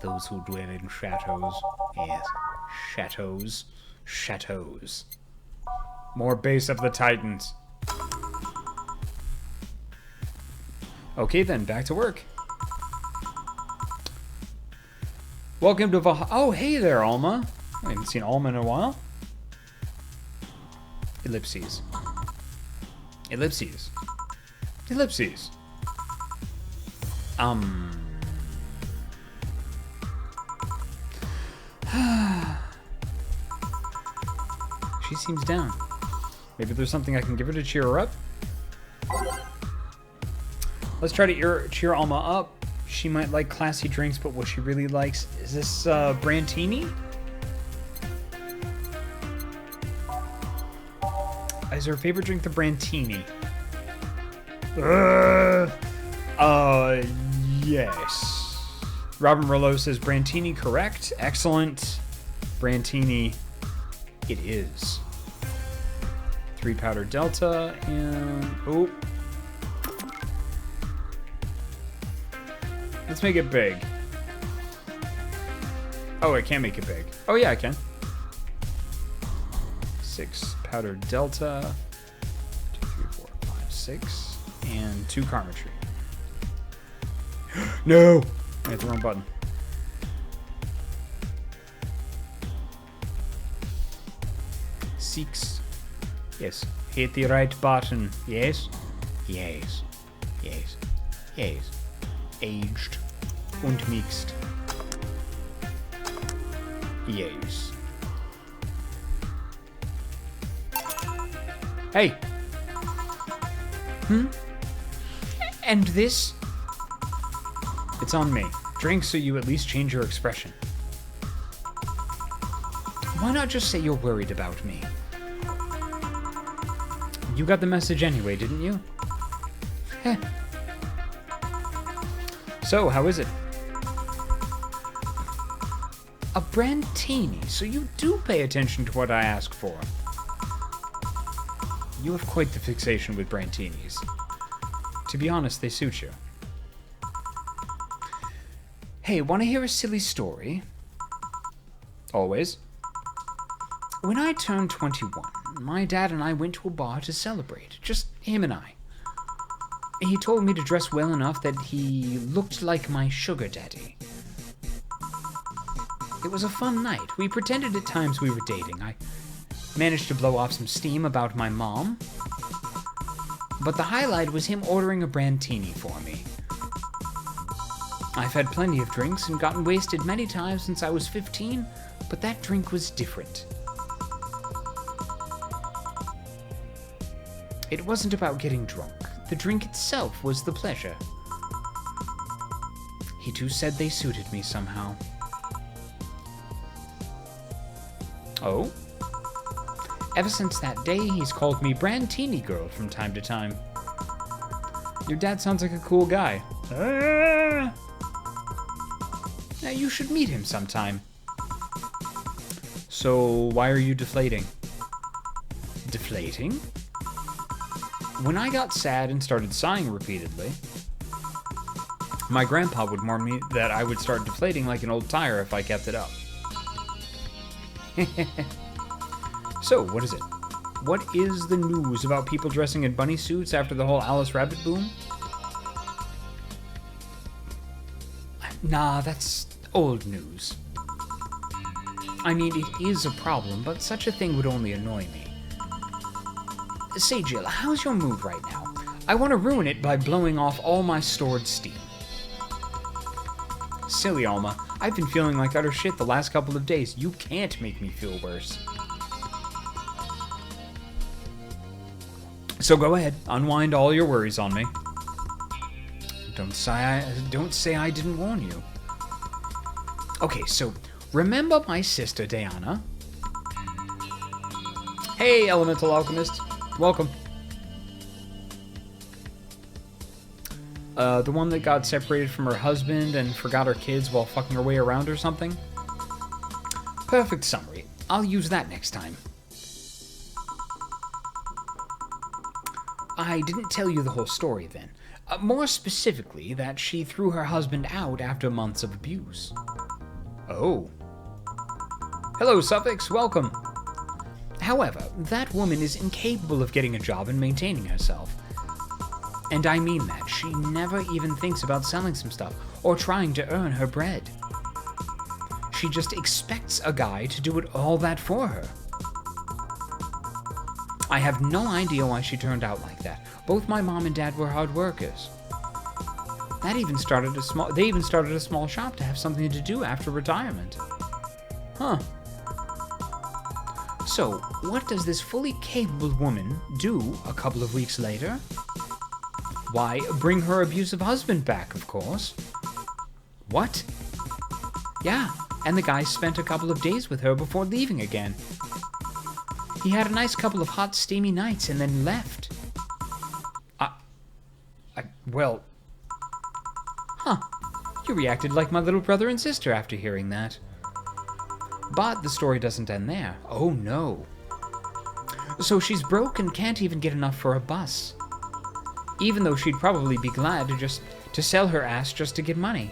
Those who dwell in chateaus. Yes. Chateaus. Chateaus. More base of the Titans. Okay, then, back to work. Welcome to Valhalla. Oh, hey there, Alma. I haven't seen Alma in a while. Ellipses. Ellipses. Ellipses. She seems down. Maybe there's something I can give her to cheer her up. Let's try to cheer Alma up. She might like classy drinks, but what she really likes is this Brantini? Is her favorite drink the Brantini? Yes. Robin Rollo says Brantini correct. Excellent. Brantini it is. 3 powder delta and oh. Let's make it big. Oh, I can make it big. Oh yeah, I can. 6 powder delta. 2, 3, 4, 5, 6. And 2 Karmotrine. No! I hit the wrong button. Six. Yes. Hit the right button. Yes. Yes. Yes. Yes. Aged und mixed. Yes. Hey. And this? It's on me. Drink so you at least change your expression. Why not just say you're worried about me? You got the message anyway, didn't you? Heh. So, how is it? A Brantini, so you do pay attention to what I ask for. You have quite the fixation with Brantinis. To be honest, they suit you. Hey, wanna hear a silly story? Always. When I turned 21, my dad and I went to a bar to celebrate. Just him and I. He told me to dress well enough that he looked like my sugar daddy. It was a fun night. We pretended at times we were dating. I managed to blow off some steam about my mom. But the highlight was him ordering a brandtini for me. I've had plenty of drinks and gotten wasted many times since I was 15, but that drink was different. It wasn't about getting drunk. The drink itself was the pleasure. He too said they suited me somehow. Oh? Ever since that day, he's called me Brandtini Girl from time to time. Your dad sounds like a cool guy. Now you should meet him sometime. So, why are you deflating? Deflating? When I got sad and started sighing repeatedly, my grandpa would warn me that I would start deflating like an old tire if I kept it up. So, what is it? What is the news about people dressing in bunny suits after the whole Alice Rabbit boom? Nah, that's old news. I mean, it is a problem, but such a thing would only annoy me. Say, Jill, how's your mood right now? I want to ruin it by blowing off all my stored steam. Silly Alma, I've been feeling like utter shit the last couple of days. You can't make me feel worse. So go ahead, unwind all your worries on me. Don't say I didn't warn you. Okay, so remember my sister Diana? Hey, Elemental Alchemist. Welcome. The one that got separated from her husband and forgot her kids while fucking her way around or something? Perfect summary. I'll use that next time. I didn't tell you the whole story then. More specifically, that she threw her husband out after months of abuse. Oh. Hello, Suffix. Welcome. However, that woman is incapable of getting a job and maintaining herself. And I mean that. She never even thinks about selling some stuff or trying to earn her bread. She just expects a guy to do it all that for her. I have no idea why she turned out like that. Both my mom and dad were hard workers. They even started a small shop to have something to do after retirement. Huh. So, what does this fully capable woman do a couple of weeks later? Why, bring her abusive husband back, of course. What? Yeah, and the guy spent a couple of days with her before leaving again. He had a nice couple of hot, steamy nights and then left. Well... Huh. You reacted like my little brother and sister after hearing that. But the story doesn't end there. Oh no. So she's broke and can't even get enough for a bus. Even though she'd probably be glad to sell her ass just to get money.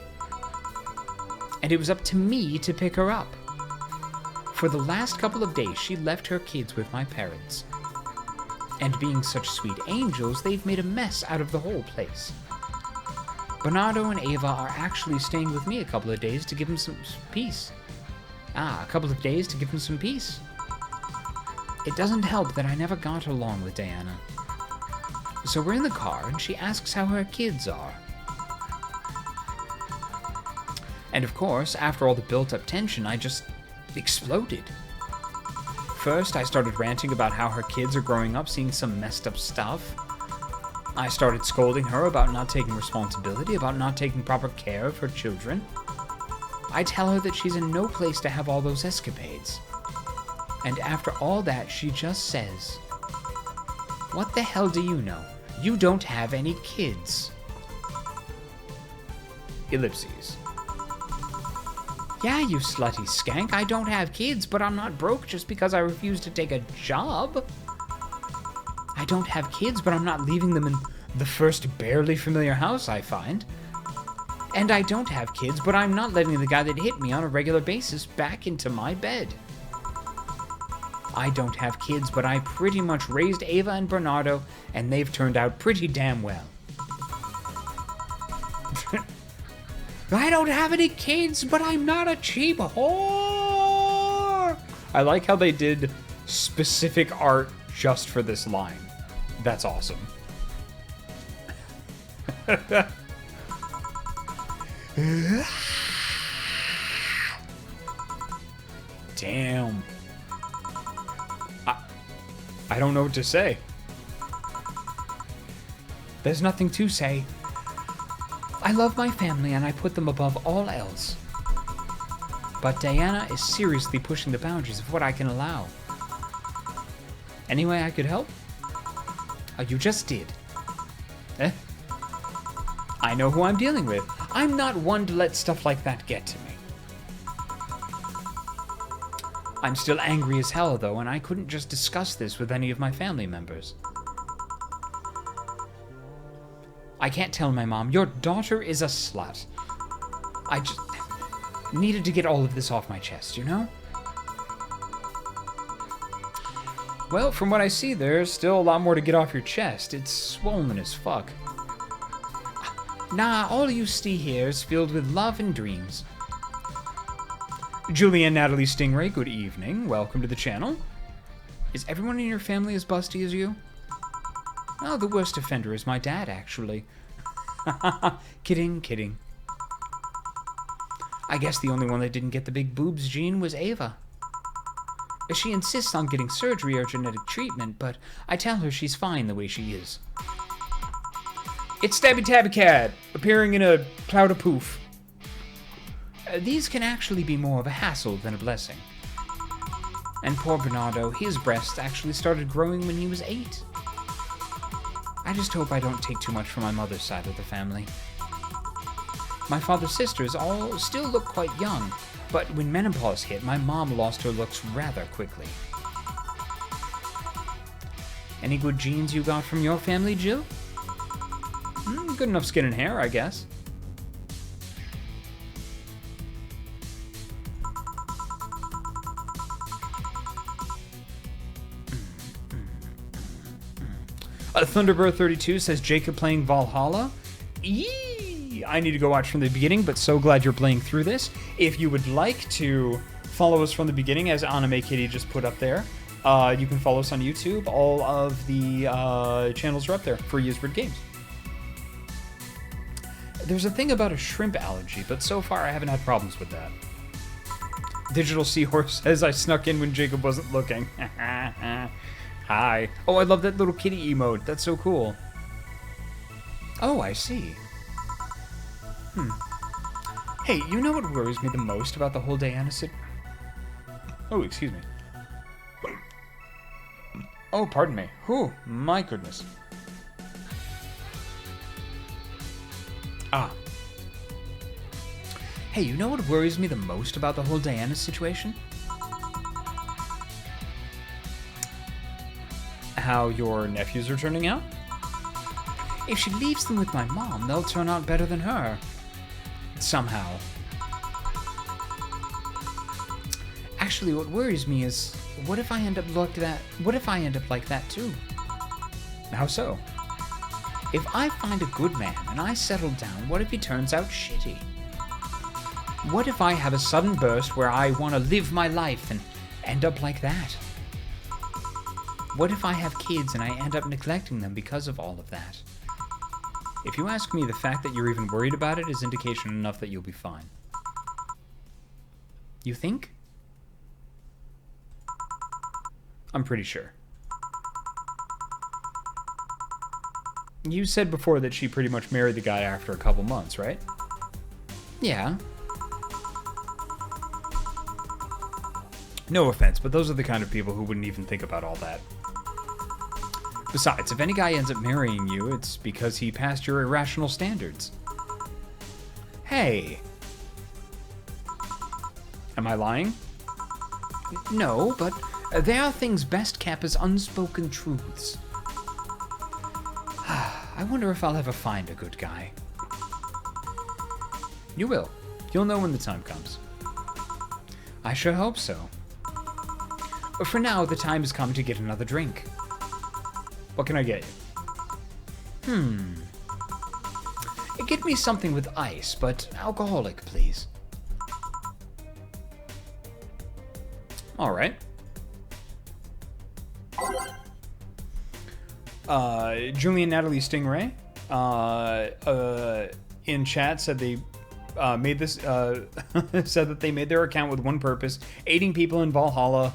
And it was up to me to pick her up. For the last couple of days, she left her kids with my parents. And being such sweet angels, they've made a mess out of the whole place. Bernardo and Ava are actually staying with me a couple of days to give them some peace. A couple of days to give them some peace. It doesn't help that I never got along with Diana. So we're in the car, and she asks how her kids are. And of course, after all the built-up tension, I just exploded. First, I started ranting about how her kids are growing up seeing some messed up stuff. I started scolding her about not taking responsibility, about not taking proper care of her children. I tell her that she's in no place to have all those escapades. And after all that, she just says, "What the hell do you know? You don't have any kids." Ellipses. Yeah, you slutty skank, I don't have kids, but I'm not broke just because I refuse to take a job. I don't have kids, but I'm not leaving them in the first barely familiar house I find. And I don't have kids, but I'm not letting the guy that hit me on a regular basis back into my bed. I don't have kids, but I pretty much raised Ava and Bernardo, and they've turned out pretty damn well. I don't have any kids, but I'm not a cheap whore. I like how they did specific art just for this line. That's awesome. Damn. I don't know what to say. There's nothing to say. I love my family and I put them above all else. But Diana is seriously pushing the boundaries of what I can allow. Any way I could help? Oh, you just did. Eh? I know who I'm dealing with. I'm not one to let stuff like that get to me. I'm still angry as hell, though, and I couldn't just discuss this with any of my family members. I can't tell my mom, your daughter is a slut. I just needed to get all of this off my chest, you know? Well, from what I see, there's still a lot more to get off your chest. It's swollen as fuck. Nah, all you see here is filled with love and dreams. Julie and Natalie Stingray, good evening. Welcome to the channel. Is everyone in your family as busty as you? Oh, the worst offender is my dad, actually. Kidding, kidding. I guess the only one that didn't get the big boobs gene was Ava. She insists on getting surgery or genetic treatment, but I tell her she's fine the way she is. It's Stabby Tabby Cat, appearing in a cloud of poof. These can actually be more of a hassle than a blessing. And poor Bernardo, his breasts actually started growing when he was 8. I just hope I don't take too much from my mother's side of the family. My father's sisters all still look quite young, but when menopause hit, my mom lost her looks rather quickly. Any good genes you got from your family, Jill? Good enough skin and hair, I guess. Thunderbird32 says Jacob playing Valhalla. Eee! I need to go watch from the beginning, but so glad you're playing through this. If you would like to follow us from the beginning, as Anime Kitty just put up there, you can follow us on YouTube. All of the channels are up there for Ysbryd Games. There's a thing about a shrimp allergy, but so far I haven't had problems with that. Digital Seahorse says I snuck in when Jacob wasn't looking. Hi. Oh, I love that little kitty emote. That's so cool. Oh, I see. Hey, you know what worries me the most about the whole Diana Oh, excuse me. Oh, pardon me. Oh, my goodness. Ah. Hey, you know what worries me the most about the whole Diana situation? How your nephews are turning out? If she leaves them with my mom, they'll turn out better than her. Somehow. Actually, what worries me is, what if I end up like that? What if I end up like that too? How so? If I find a good man and I settle down, what if he turns out shitty? What if I have a sudden burst where I want to live my life and end up like that? What if I have kids and I end up neglecting them because of all of that? If you ask me, the fact that you're even worried about it is indication enough that you'll be fine. You think? I'm pretty sure. You said before that she pretty much married the guy after a couple months, right? Yeah. No offense, but those are the kind of people who wouldn't even think about all that. Besides, if any guy ends up marrying you, it's because he passed your irrational standards. Hey. Am I lying? No, but there are things best kept as unspoken truths. I wonder if I'll ever find a good guy. You will. You'll know when the time comes. I sure hope so. For now, the time has come to get another drink. What can I get you? Get me something with ice, but alcoholic, please. All right. Julian Natalie Stingray in chat said they made this said that they made their account with one purpose: aiding people in Valhalla.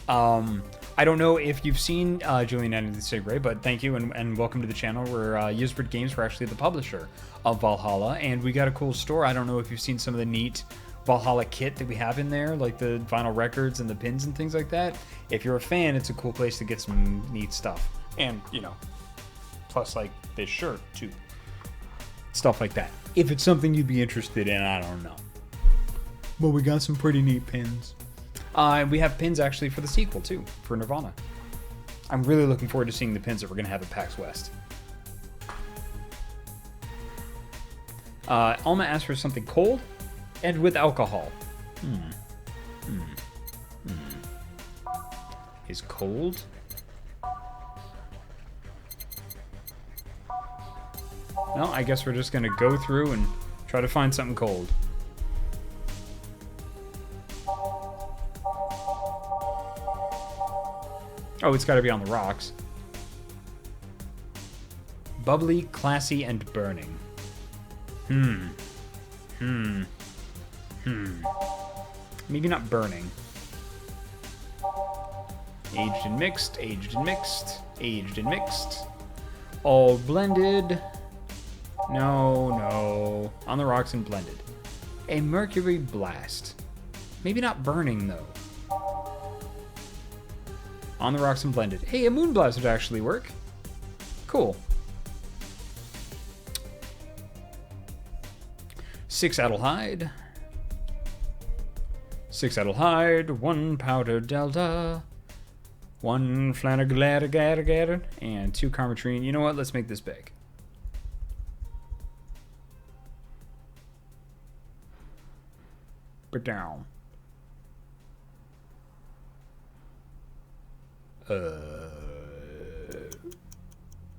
I don't know if you've seen Julian Natalie Stingray, but thank you and welcome to the channel. Where Ysbryd Games were actually the publisher of Valhalla, and we got a cool store. I don't know if you've seen some of the neat Valhalla kit that we have in there, like the vinyl records and the pins and things like that. If you're a fan, it's a cool place to get some neat stuff. And, you know, plus like this shirt too. Stuff like that. If it's something you'd be interested in, I don't know. But we got some pretty neat pins. And we have pins actually for the sequel too, for Nirvana. I'm really looking forward to seeing the pins that we're going to have at PAX West. Alma asked for something cold and with alcohol. Is cold? Well, I guess we're just gonna go through and try to find something cold. Oh, it's gotta be on the rocks. Bubbly, classy, and burning. Maybe not burning. Aged and mixed, aged and mixed, aged and mixed. All blended. No. On the rocks and blended. A mercury blast. Maybe not burning, though. On the rocks and blended. Hey, a moon blast would actually work. Cool. 6 Adelhyde. 6 Adelhyde. 1 powder delta. 1 Flanagadagadag. And 2 Karmotrine. You know what? Let's make this big. Put down.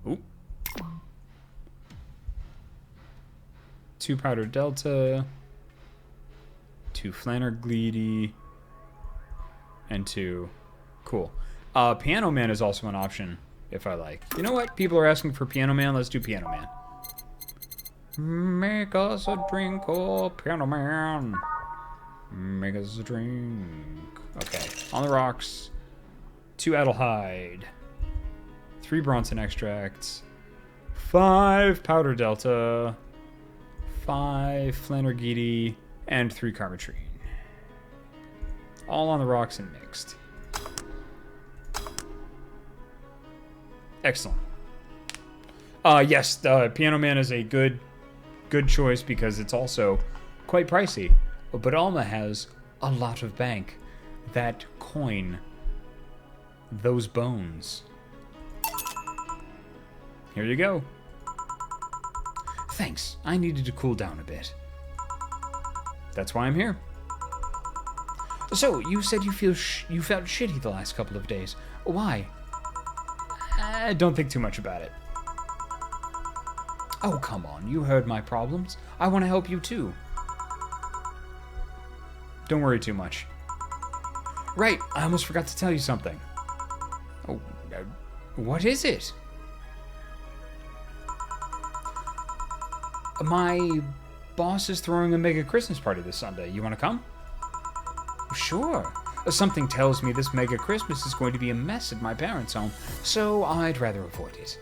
Ooh. 2 powder delta, 2 Flanagadagadag, and 2. Cool. Piano Man is also an option if I like. You know what? People are asking for Piano Man. Let's do Piano Man. Make us a drink, oh Piano Man. Make us a drink. Okay. On the rocks. 2 Adelhyde. 3 Bronson extracts. 5 powder delta. 5 Flanagadagadag. And 3 Karmotrine. All on the rocks and mixed. Excellent. Yes, Piano Man is a good choice because it's also quite pricey. But Alma has a lot of bank. That coin. Those bones. Here you go. Thanks. I needed to cool down a bit. That's why I'm here. So, you said you felt shitty the last couple of days. Why? Don't think too much about it. Oh, come on. You heard my problems. I want to help you too. Don't worry too much. Right, I almost forgot to tell you something. Oh, what is it? My boss is throwing a mega Christmas party this Sunday. You want to come? Sure. Something tells me this mega Christmas is going to be a mess at my parents' home, so I'd rather avoid it.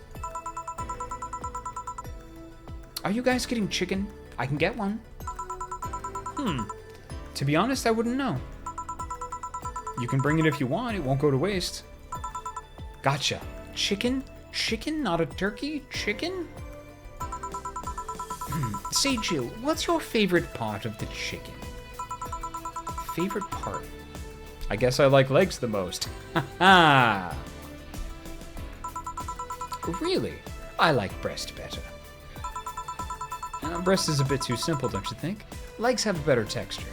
Are you guys getting chicken? I can get one. To be honest, I wouldn't know. You can bring it if you want. It won't go to waste. Gotcha. Chicken? Chicken, not a turkey? Chicken? Say, Jill, what's your favorite part of the chicken? Favorite part? I guess I like legs the most. Ha Really? I like breast better. Breast is a bit too simple, don't you think? Legs have a better texture.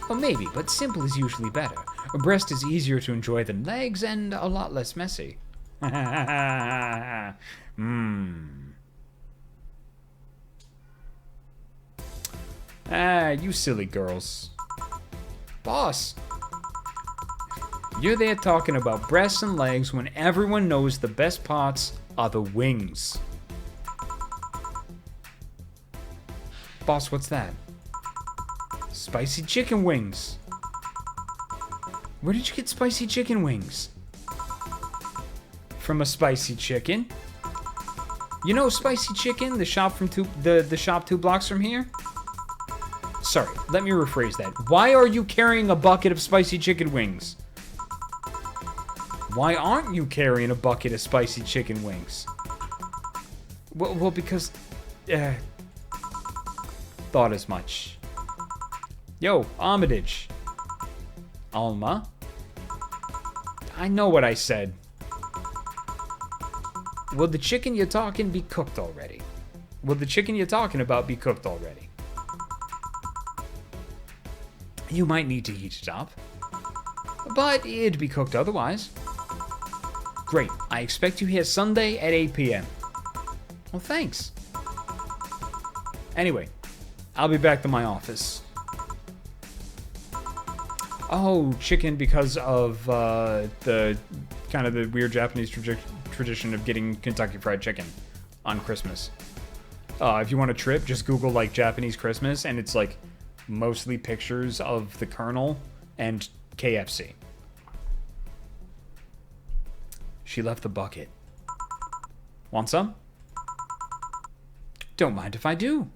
Well, maybe, but simple is usually better. A breast is easier to enjoy than legs and a lot less messy. Ah, you silly girls. Boss! You're there talking about breasts and legs when everyone knows the best parts are the wings. Boss, what's that? Spicy chicken wings. Where did you get spicy chicken wings? From a spicy chicken? You know Spicy Chicken, the shop from the shop 2 blocks from here? Sorry, let me rephrase that. Why are you carrying a bucket of spicy chicken wings? Why aren't you carrying a bucket of spicy chicken wings? Well, because... thought as much. Yo, Armitage. Alma? I know what I said. Will the chicken you're talking be cooked already? Will the chicken you're talking about be cooked already? You might need to heat it up, but it'd be cooked otherwise. Great, I expect you here Sunday at 8 p.m. Well, thanks. Anyway, I'll be back to my office. Oh, chicken because of the kind of the weird Japanese tradition of getting Kentucky Fried Chicken on Christmas. If you want a trip, just Google like Japanese Christmas, and it's like mostly pictures of the Colonel and KFC. She left the bucket. Want some? Don't mind if I do.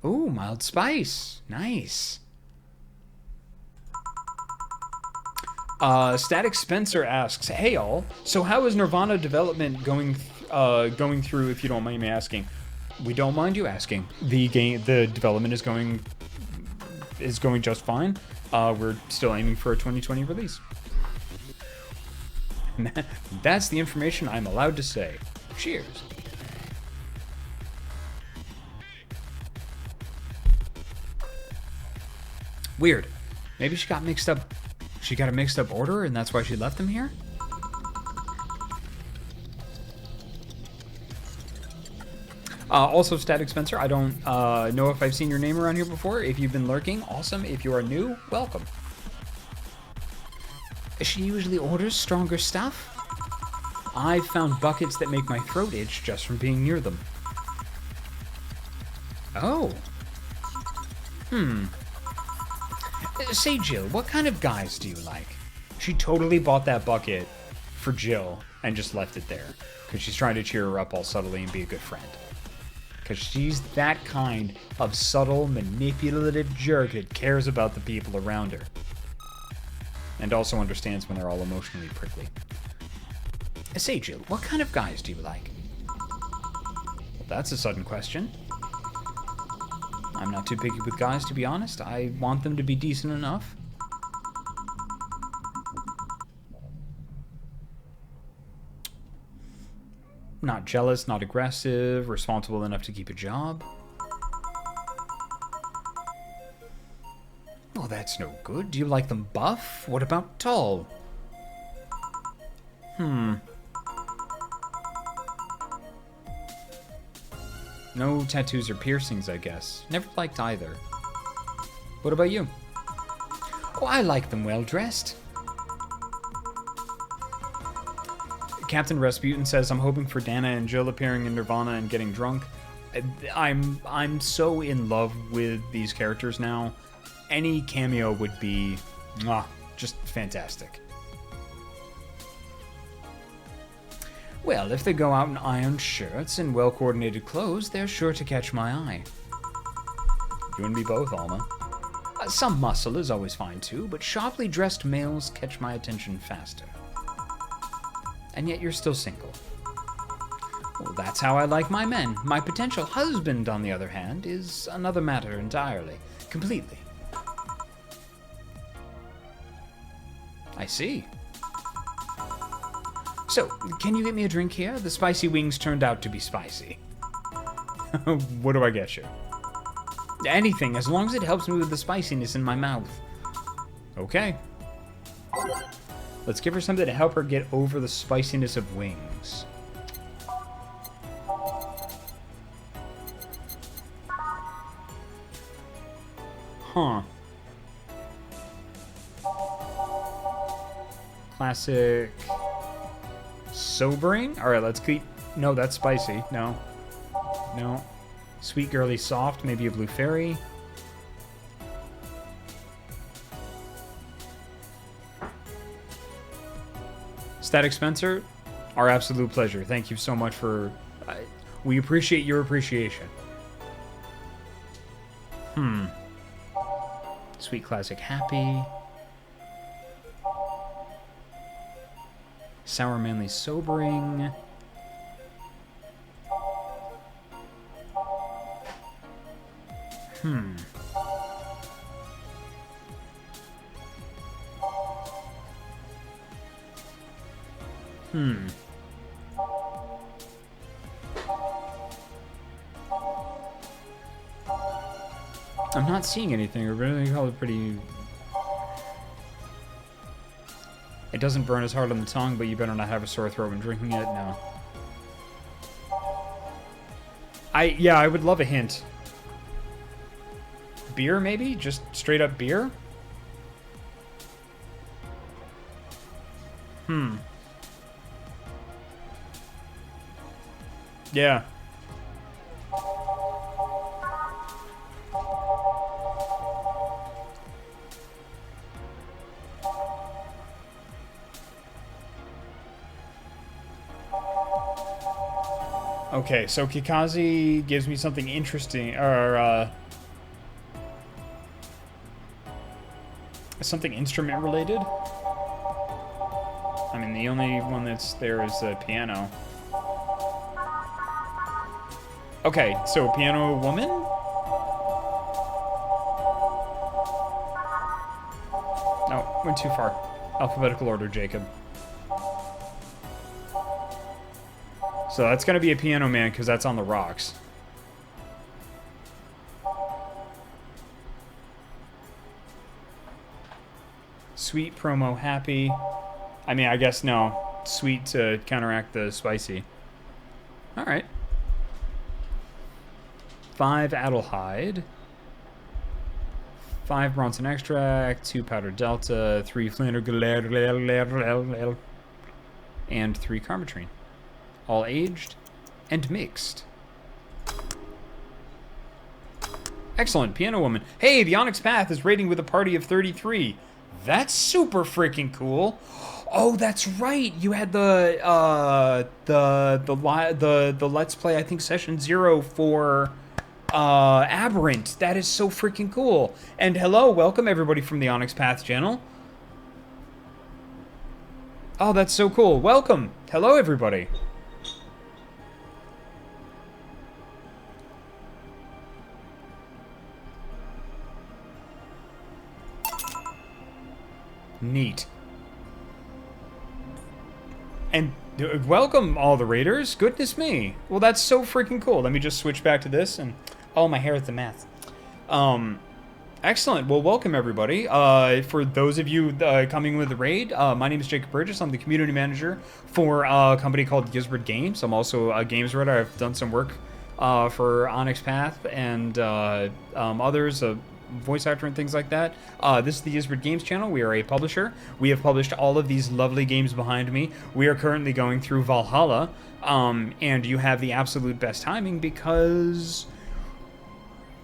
Ooh, mild spice. Nice. Static Spencer asks, "Hey all, so how is Nirvana development going through, if you don't mind me asking?" We don't mind you asking. The development is going just fine. We're still aiming for a 2020 release. That's the information I'm allowed to say. Cheers. Weird. Maybe she got mixed up. She got a mixed up order, and that's why she left them here? Also, Static Spencer, I don't know if I've seen your name around here before. If you've been lurking, awesome. If you are new, welcome. She usually orders stronger stuff. I've found buckets that make my throat itch just from being near them. Oh. Say, Jill, what kind of guys do you like? She totally bought that bucket for Jill and just left it there because she's trying to cheer her up all subtly and be a good friend. Because she's that kind of subtle, manipulative jerk that cares about the people around her. And also understands when they're all emotionally prickly. Say, Jill, what kind of guys do you like? Well, that's a sudden question. I'm not too picky with guys, to be honest. I want them to be decent enough. Not jealous, not aggressive, responsible enough to keep a job. Oh, that's no good. Do you like them buff? What about tall? No tattoos or piercings, I guess. Never liked either. What about you? Oh, I like them well-dressed. Captain Rasputin says, "I'm hoping for Dana and Jill appearing in Nirvana and getting drunk." I'm so in love with these characters now. Any cameo would be just fantastic. Well, if they go out in ironed shirts and well-coordinated clothes, they're sure to catch my eye. You and me both, Alma. Some muscle is always fine too, but sharply dressed males catch my attention faster. And yet you're still single. Well, that's how I like my men. My potential husband, on the other hand, is another matter entirely. Completely. I see. So, can you get me a drink here? The spicy wings turned out to be spicy. What do I get you? Anything, as long as it helps me with the spiciness in my mouth. Okay. Let's give her something to help her get over the spiciness of wings. Huh. Classic. Sobering? Alright, let's keep... No, that's spicy. No. No. Sweet girly soft, maybe a blue fairy. Static Spencer, our absolute pleasure. Thank you so much for... we appreciate your appreciation. Sweet classic happy. Sour manly sobering. I'm not seeing anything. I really call it pretty... It doesn't burn as hard on the tongue, but you better not have a sore throat when drinking it. No. Yeah, I would love a hint. Beer, maybe? Just straight up beer? Yeah. Okay, so Kikazi gives me something interesting, or, something instrument related. I mean, the only one that's there is the piano. Okay, so piano woman? No, went too far. Alphabetical order, Jacob. So that's gonna be a piano man, because that's on the rocks. Sweet promo happy. I mean, I guess no. Sweet to counteract the spicy. Alright. 5 Adelheid. 5 Bronson Extract. 2 Powder Delta. 3 Flander. And 3 Karmotrine. All aged and mixed. Excellent. Piano woman. Hey, the Onyx Path is raiding with a party of 33. That's super freaking cool. Oh, that's right. You had the Let's Play, I think, session 0 for Aberrant. That is so freaking cool. And hello, welcome everybody from the Onyx Path channel. Oh, that's so cool. Welcome. Hello, everybody. Neat. And welcome all the raiders. Goodness me. Well, that's so freaking cool. Let me just switch back to this and... Oh, my hair is a mess. Excellent. Well, welcome everybody. For those of you coming with the raid, my name is Jacob Burgess. I'm the community manager for a company called Ysbryd Games. I'm also a games writer. I've done some work for Onyx Path and others, voice actor and things like that. This is the Ysbryd Games channel. We are a publisher. We have published all of these lovely games behind me. We are currently going through Valhalla, and you have the absolute best timing because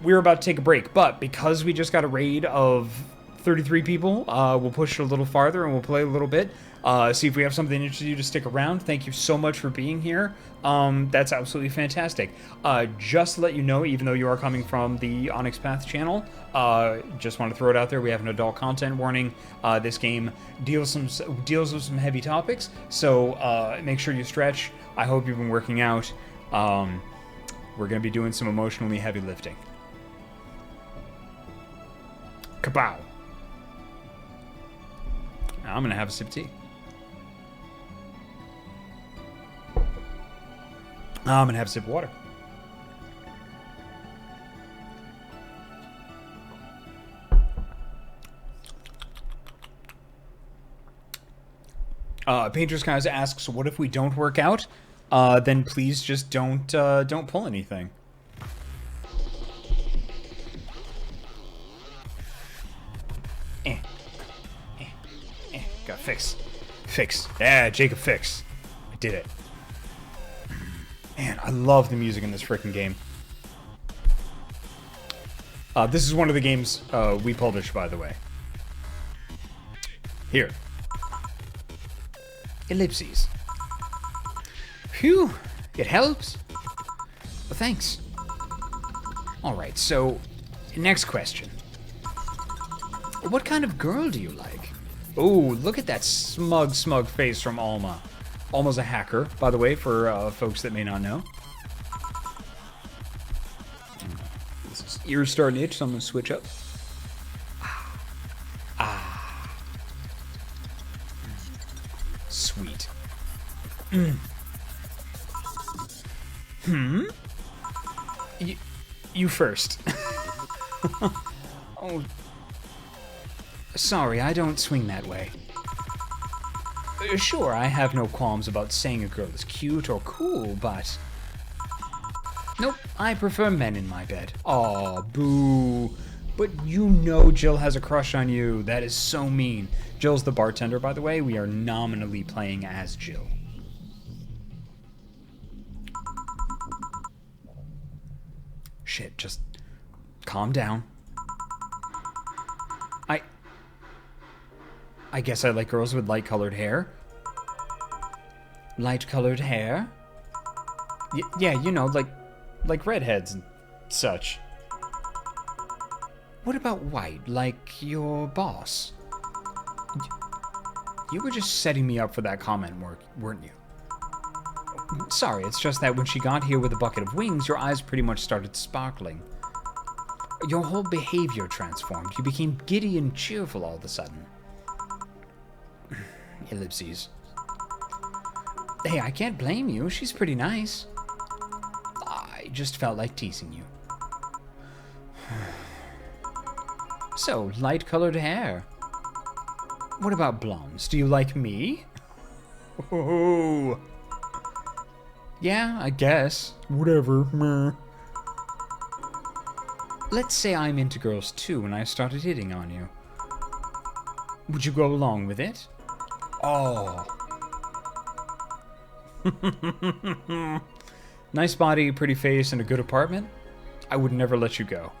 we're about to take a break. But because we just got a raid of 33 people, we'll push it a little farther and we'll play a little bit. See if we have something interesting you to stick around. Thank you so much for being here. That's absolutely fantastic. Just to let you know, even though you are coming from the Onyx Path channel, just want to throw it out there. We have an adult content warning. This game deals with some heavy topics, so make sure you stretch. I hope you've been working out. We're going to be doing some emotionally heavy lifting. Kapow! I'm going to have a sip of tea. I'm going to have a sip of water. Painter's Skies asks, what if we don't work out? Then please just don't pull anything. Got fix. Fix. Yeah, Jacob fix. I did it. Man, I love the music in this freaking game. This is one of the games we publish, by the way. Here. Ellipses. Phew, it helps. Well, thanks. Alright, so, next question. What kind of girl do you like? Oh, look at that smug face from Alma. Alma's a hacker, by the way, for folks that may not know. This ear's starting to itch, so I'm going to switch up. Sweet. You first. Oh. Sorry, I don't swing that way. Sure, I have no qualms about saying a girl is cute or cool, but... Nope, I prefer men in my bed. Aw, boo. But you know Jill has a crush on you. That is so mean. Jill's the bartender, by the way. We are nominally playing as Jill. Shit, just calm down. I guess I like girls with light-colored hair. Light-colored hair? Yeah, you know, like redheads and such. What about white, like your boss? You were just setting me up for that comment, weren't you? Sorry, it's just that when she got here with a bucket of wings, your eyes pretty much started sparkling. Your whole behavior transformed. You became giddy and cheerful all of a sudden. Ellipses. Hey, I can't blame you. She's pretty nice. I just felt like teasing you. So, light-colored hair. What about blondes? Do you like me? Oh. Yeah, I guess. Whatever. Meh. Let's say I'm into girls too and I started hitting on you. Would you go along with it? Oh. Nice body, pretty face, and a good apartment? I would never let you go.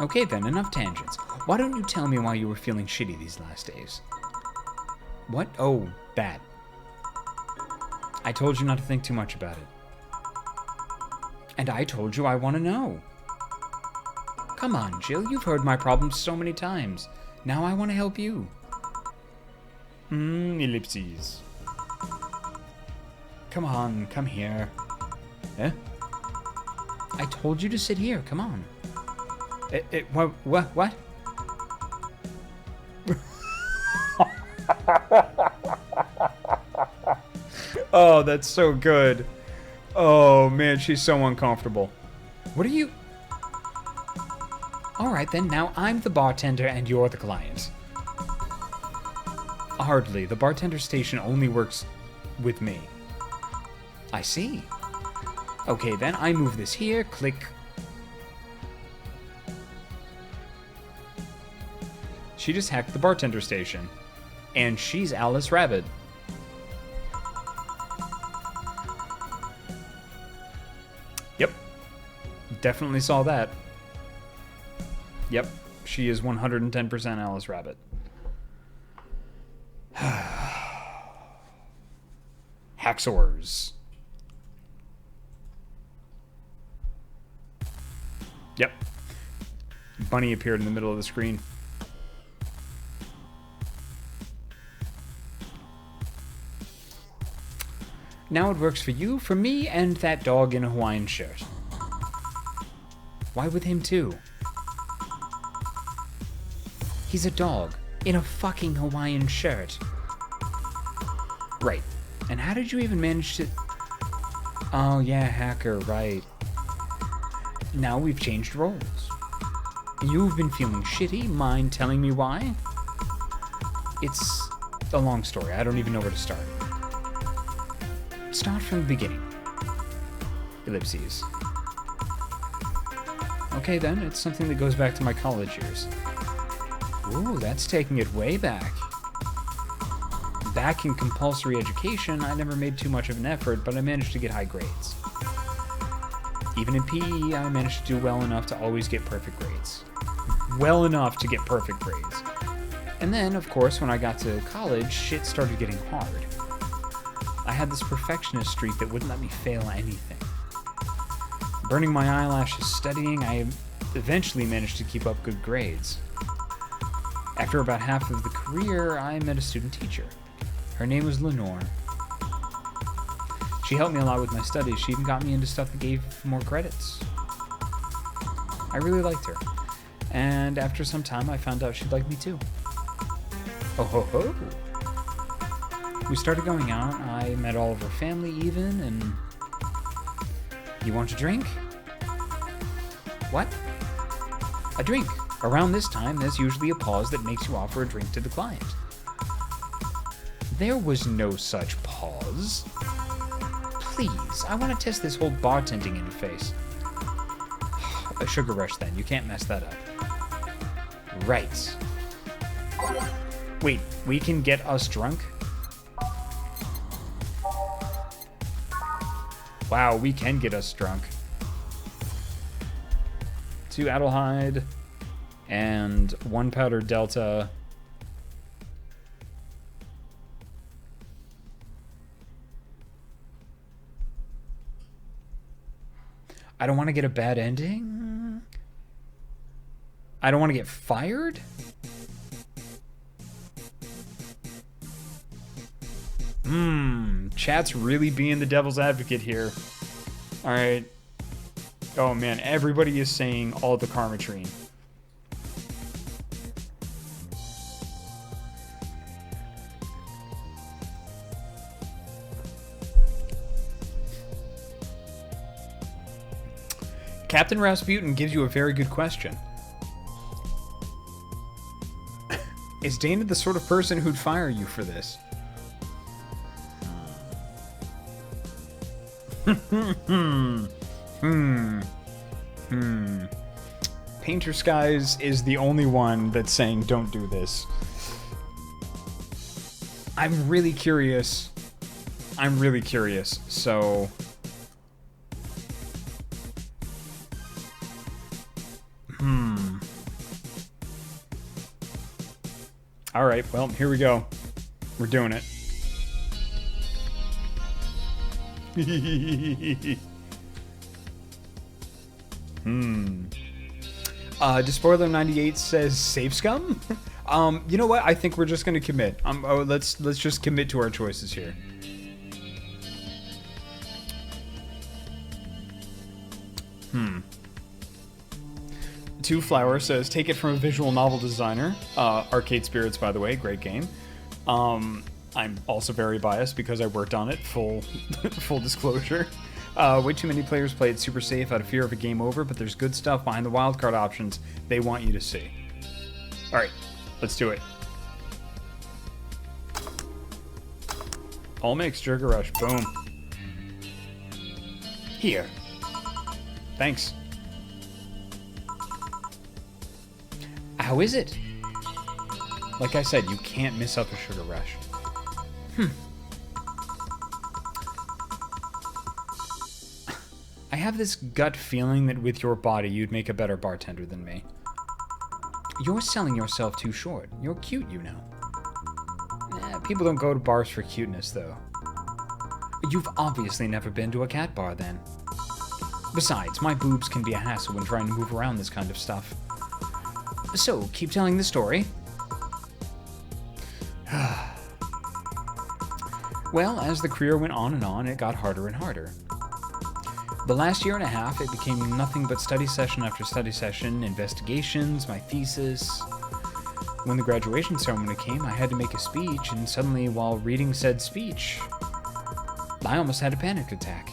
Okay then, enough tangents. Why don't you tell me why you were feeling shitty these last days? What? Oh, that. I told you not to think too much about it. And I told you I want to know. Come on, Jill, you've heard my problems so many times. Now I want to help you. Ellipses. Come on, come here. Eh? I told you to sit here, come on. What? Oh, that's so good. Oh, man, she's so uncomfortable. What are you... Alright then, now I'm the bartender and you're the client. Hardly. The bartender station only works with me. I see. Okay then, I move this here, click. She just hacked the bartender station. And she's Alice Rabbit. Yep. Definitely saw that. Yep, she is 110% Alice Rabbit. Hacksaws. Yep. Bunny appeared in the middle of the screen. Now it works for you, for me, and that dog in a Hawaiian shirt. Why with him too? He's a dog in a fucking Hawaiian shirt. Right. And how did you even manage to... Oh yeah, hacker, right. Now we've changed roles. You've been feeling shitty, mind telling me why? It's a long story. I don't even know where to start. Start from the beginning. Ellipses. Okay then, it's something that goes back to my college years. Ooh, that's taking it way back. Back in compulsory education, I never made too much of an effort, but I managed to get high grades. Even in PE, I managed to do well enough to always get perfect grades. Well enough to get perfect grades. And then, of course, when I got to college, shit started getting hard. I had this perfectionist streak that wouldn't let me fail anything. Burning my eyelashes studying, I eventually managed to keep up good grades. After about half of the career, I met a student teacher. Her name was Lenore. She helped me a lot with my studies. She even got me into stuff that gave more credits. I really liked her. And after some time, I found out she'd like me too. Oh ho ho! We started going out. I met all of her family even, and... You want a drink? What? A drink. Around this time, there's usually a pause that makes you offer a drink to the client. There was no such pause. Please, I want to test this whole bartending interface. A sugar rush then, you can't mess that up. Right. Wait, we can get us drunk? Wow, we can get us drunk. 2 Adelhyde and 1 powder Delta. I don't want to get a bad ending. I don't want to get fired. Chat's really being the devil's advocate here. All right. Oh man, everybody is saying all the Karmotrine. Captain Rasputin gives you a very good question. Is Dana the sort of person who'd fire you for this? Painter Skies is the only one that's saying don't do this. I'm really curious, so... Alright, well, here we go. We're doing it. Despoiler98 says save scum? You know what? I think we're just gonna commit. Let's just commit to our choices here. Two Flower says take it from a visual novel designer. Arcade Spirits, by the way, great game. I'm also very biased because I worked on it, full disclosure. Way too many players play it super safe out of fear of a game over, but there's good stuff behind the wildcard options they want you to see. Alright, let's do it. All mix, Sugar Rush, boom. Here. Thanks. How is it? Like I said, you can't miss up a Sugar Rush. I have this gut feeling that with your body, you'd make a better bartender than me. You're selling yourself too short. You're cute, you know. People don't go to bars for cuteness, though. You've obviously never been to a cat bar, then. Besides, my boobs can be a hassle when trying to move around this kind of stuff. So, keep telling the story. Well, as the career went on, it got harder and harder. The last year and a half, it became nothing but study session after study session, investigations, my thesis. When the graduation ceremony came, I had to make a speech, and suddenly, while reading said speech, I almost had a panic attack.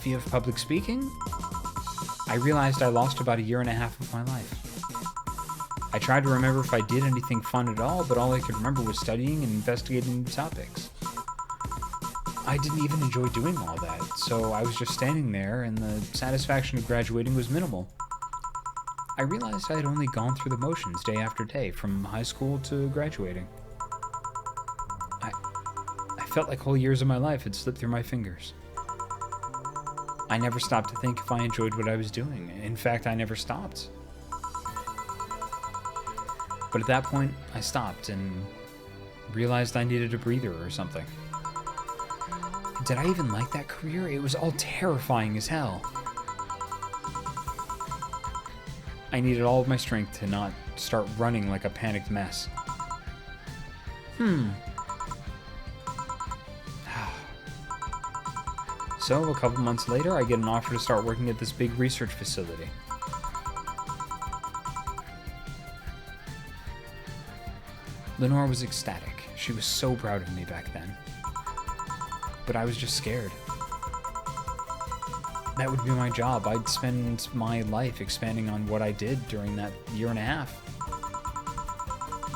Fear of public speaking? I realized I lost about a year and a half of my life. I tried to remember if I did anything fun at all, but all I could remember was studying and investigating new topics. I didn't even enjoy doing all that, so I was just standing there, and the satisfaction of graduating was minimal. I realized I had only gone through the motions day after day, from high school to graduating. I felt like whole years of my life had slipped through my fingers. I never stopped to think if I enjoyed what I was doing. In fact, I never stopped. But at that point, I stopped and realized I needed a breather or something. Did I even like that career? It was all terrifying as hell. I needed all of my strength to not start running like a panicked mess. So, a couple months later, I get an offer to start working at this big research facility. Lenore was ecstatic. She was so proud of me back then. But I was just scared. That would be my job. I'd spend my life expanding on what I did during that year and a half.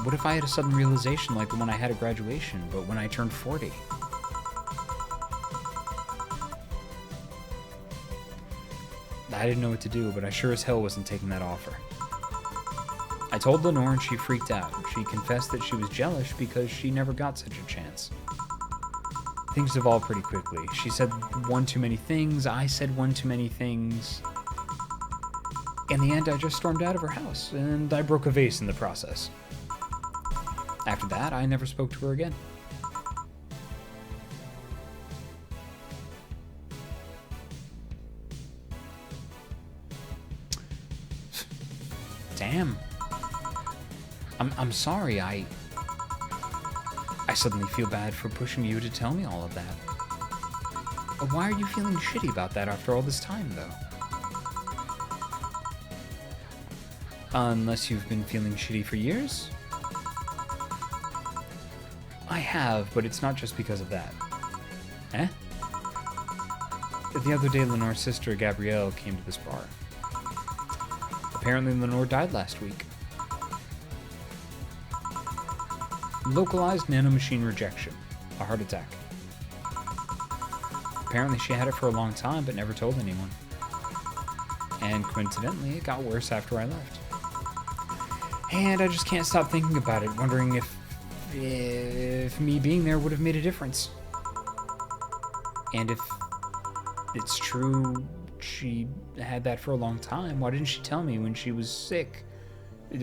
What if I had a sudden realization like the one I had at graduation, but when I turned 40? I didn't know what to do, but I sure as hell wasn't taking that offer. I told Lenore and she freaked out. She confessed that she was jealous because she never got such a chance. Things evolved pretty quickly. She said one too many things, I said one too many things. In the end, I just stormed out of her house, and I broke a vase in the process. After that, I never spoke to her again. Damn. I'm sorry, I suddenly feel bad for pushing you to tell me all of that. Why are you feeling shitty about that after all this time, though? Unless you've been feeling shitty for years? I have, but it's not just because of that. Eh? The other day, Lenore's sister, Gabrielle, came to this bar. Apparently, Lenore died last week. Localized nanomachine rejection. A heart attack. Apparently she had it for a long time, but never told anyone. And coincidentally, it got worse after I left. And I just can't stop thinking about it, wondering if me being there would have made a difference. And if it's true she had that for a long time, why didn't she tell me when she was sick?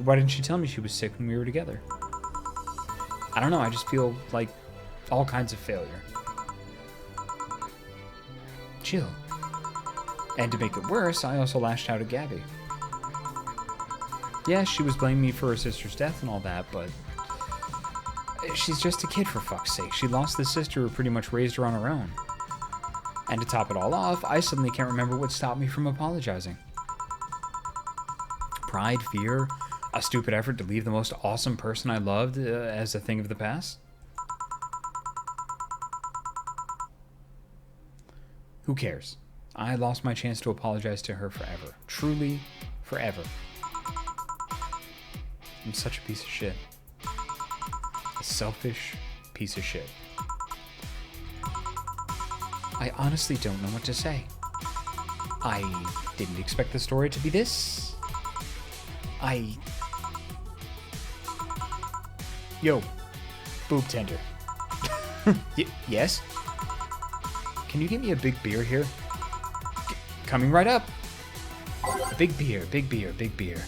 Why didn't she tell me she was sick when we were together? I don't know, I just feel like all kinds of failure. Chill. And to make it worse, I also lashed out at Gabby. Yeah, she was blaming me for her sister's death and all that, but she's just a kid, for fuck's sake. She lost the sister who pretty much raised her on her own. And to top it all off, I suddenly can't remember what stopped me from apologizing. Pride, fear, a stupid effort to leave the most awesome person I loved as a thing of the past? Who cares? I lost my chance to apologize to her forever. Truly, forever. I'm such a piece of shit. A selfish piece of shit. I honestly don't know what to say. I didn't expect the story to be this. Yo, boob tender. Yes? Can you get me a big beer here? Coming right up. Big beer, big beer, big beer.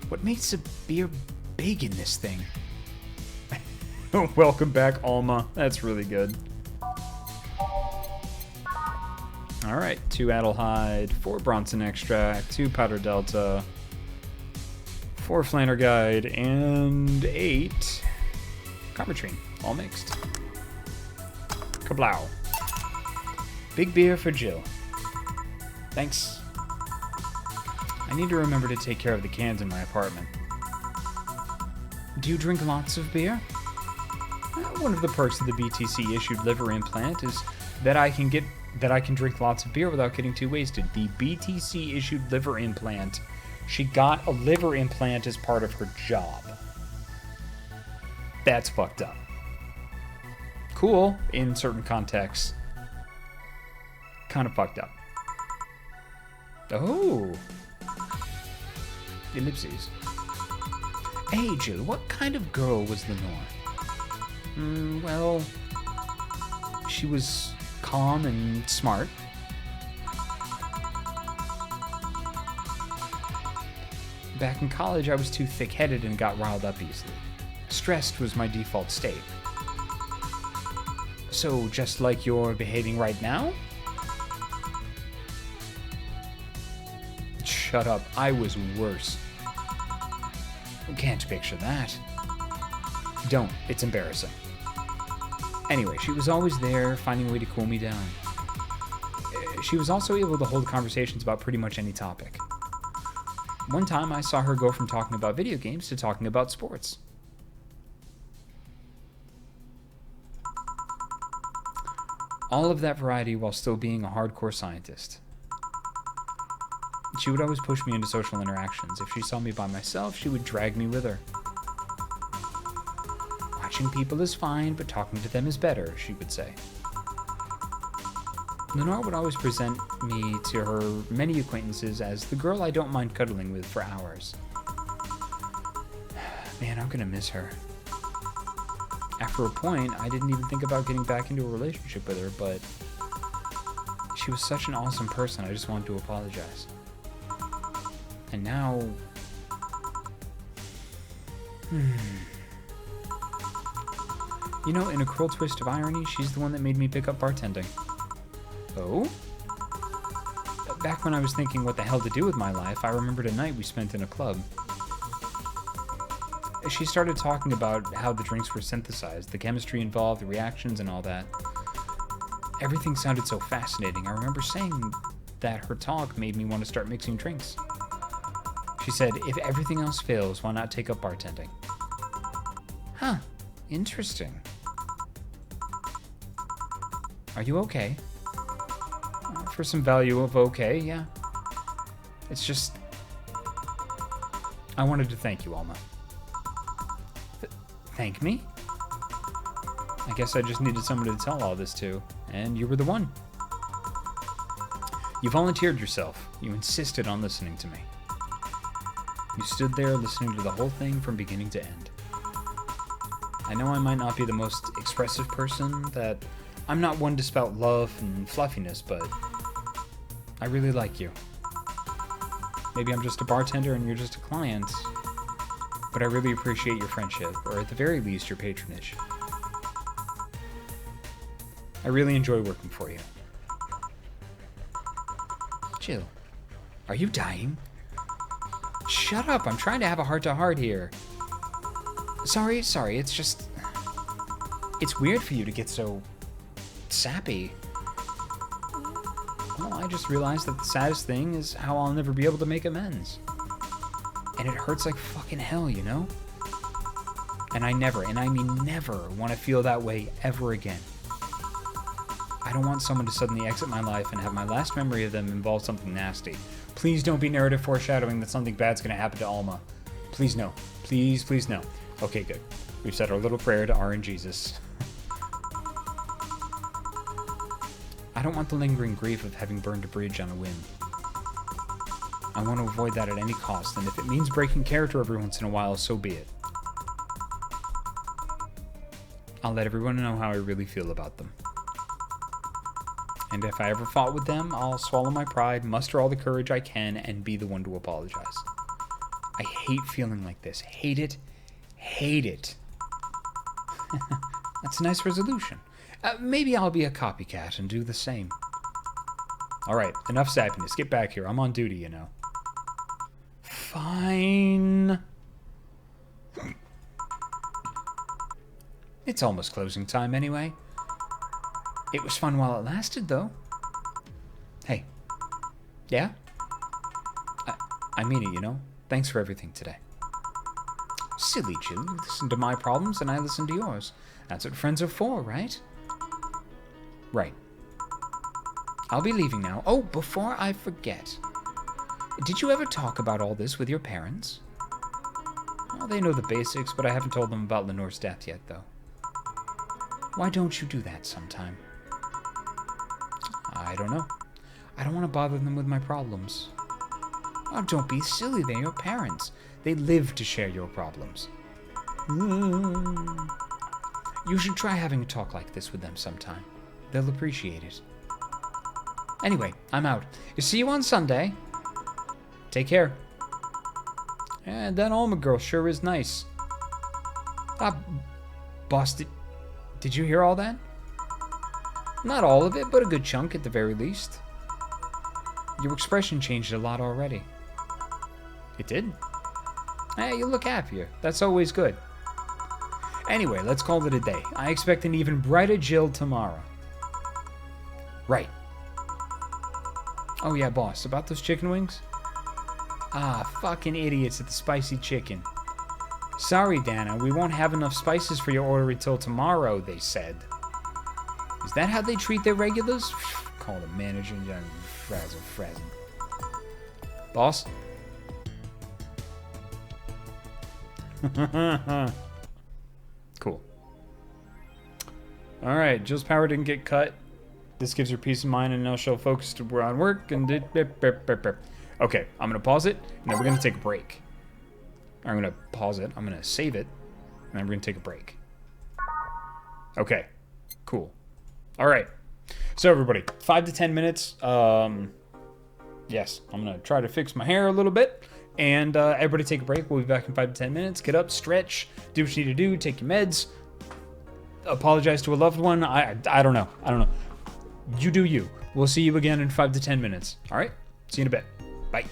What makes a beer big in this thing? Welcome back, Alma. That's really good. Alright, 2 Adelhyde, 4 Bronson Extract, 2 Powder Delta, 4 Flanner Guide, and 8 Karmotrine, all mixed. Kablow. Big beer for Jill. Thanks. I need to remember to take care of the cans in my apartment. Do you drink lots of beer? One of the perks of the BTC issued liver implant is that I can drink lots of beer without getting too wasted. The BTC issued liver implant She got a liver implant as part of her job. That's fucked up. Cool in certain contexts. Kind of fucked up. Oh. Ellipses. Hey, Jill, what kind of girl was Lenore? Well, she was calm and smart. Back in college, I was too thick-headed and got riled up easily. Stressed was my default state. So, just like you're behaving right now? Shut up, I was worse. Can't picture that. Don't, it's embarrassing. Anyway, she was always there, finding a way to cool me down. She was also able to hold conversations about pretty much any topic. One time I saw her go from talking about video games to talking about sports. All of that variety while still being a hardcore scientist. She would always push me into social interactions. If she saw me by myself, she would drag me with her. Watching people is fine, but talking to them is better, she would say. Lenore would always present me to her many acquaintances as the girl I don't mind cuddling with for hours. Man, I'm gonna miss her. After a point, I didn't even think about getting back into a relationship with her, but she was such an awesome person, I just wanted to apologize. And now... You know, in a cruel twist of irony, she's the one that made me pick up bartending. Oh? Back when I was thinking what the hell to do with my life, I remembered a night we spent in a club. She started talking about how the drinks were synthesized, the chemistry involved, the reactions and all that. Everything sounded so fascinating. I remember saying that her talk made me want to start mixing drinks. She said, if everything else fails, why not take up bartending? Huh, interesting. Are you okay? For some value of okay, yeah. It's just... I wanted to thank you, Alma. Thank me? I guess I just needed someone to tell all this to, and you were the one. You volunteered yourself. You insisted on listening to me. You stood there listening to the whole thing from beginning to end. I know I might not be the most expressive person, that I'm not one to spout love and fluffiness, but I really like you. Maybe I'm just a bartender and you're just a client, but I really appreciate your friendship, or at the very least, your patronage. I really enjoy working for you. Jill, are you dying? Shut up, I'm trying to have a heart-to-heart here. Sorry, it's just... It's weird for you to get so... sappy. Well, I just realized that the saddest thing is how I'll never be able to make amends. And it hurts like fucking hell, you know? And I never, and I mean never, want to feel that way ever again. I don't want someone to suddenly exit my life and have my last memory of them involve something nasty. Please don't be narrative foreshadowing that something bad's gonna happen to Alma. Please no. Please, please no. Okay, good. We've said our little prayer to RN Jesus. I don't want the lingering grief of having burned a bridge on a whim. I want to avoid that at any cost, and if it means breaking character every once in a while, so be it. I'll let everyone know how I really feel about them. And if I ever fought with them, I'll swallow my pride, muster all the courage I can, and be the one to apologize. I hate feeling like this. Hate it. Hate it. That's a nice resolution. Maybe I'll be a copycat and do the same. Alright, enough sappiness. Get back here. I'm on duty, you know. Fine. It's almost closing time anyway. It was fun while it lasted, though. Hey. Yeah? I mean it, you know? Thanks for everything today. Silly Jill. You listen to my problems and I listen to yours. That's what friends are for, right? Right. I'll be leaving now. Oh, before I forget. Did you ever talk about all this with your parents? Well, they know the basics, but I haven't told them about Lenore's death yet, though. Why don't you do that sometime? I don't know. I don't want to bother them with my problems. Oh, don't be silly. They're your parents. They live to share your problems. You should try having a talk like this with them sometime. They'll appreciate it. Anyway, I'm out. See you on Sunday. Take care. And that Alma girl sure is nice. Boss, did you hear all that? Not all of it, but a good chunk at the very least. Your expression changed a lot already. It did? Hey, you look happier. That's always good. Anyway, let's call it a day. I expect an even brighter Jill tomorrow. Right. Oh yeah, boss, about those chicken wings? Ah, fucking idiots at the spicy chicken. Sorry, Dana, we won't have enough spices for your order until tomorrow, they said. Is that how they treat their regulars? Call the manager and frazzle. Boss? Cool. Alright, Jill's power didn't get cut. This gives her peace of mind and now she'll focus on work and okay, I'm gonna pause it and then we're gonna take a break. I'm gonna pause it, I'm gonna save it, and then we're gonna take a break. Okay, cool. Alright. So everybody, 5 to 10 minutes. Yes, I'm gonna try to fix my hair a little bit. And everybody take a break. We'll be back in 5 to 10 minutes. Get up, stretch, do what you need to do, take your meds, apologize to a loved one. I don't know. You do you. We'll see you again in 5 to 10 minutes. All right? See you in a bit. Bye.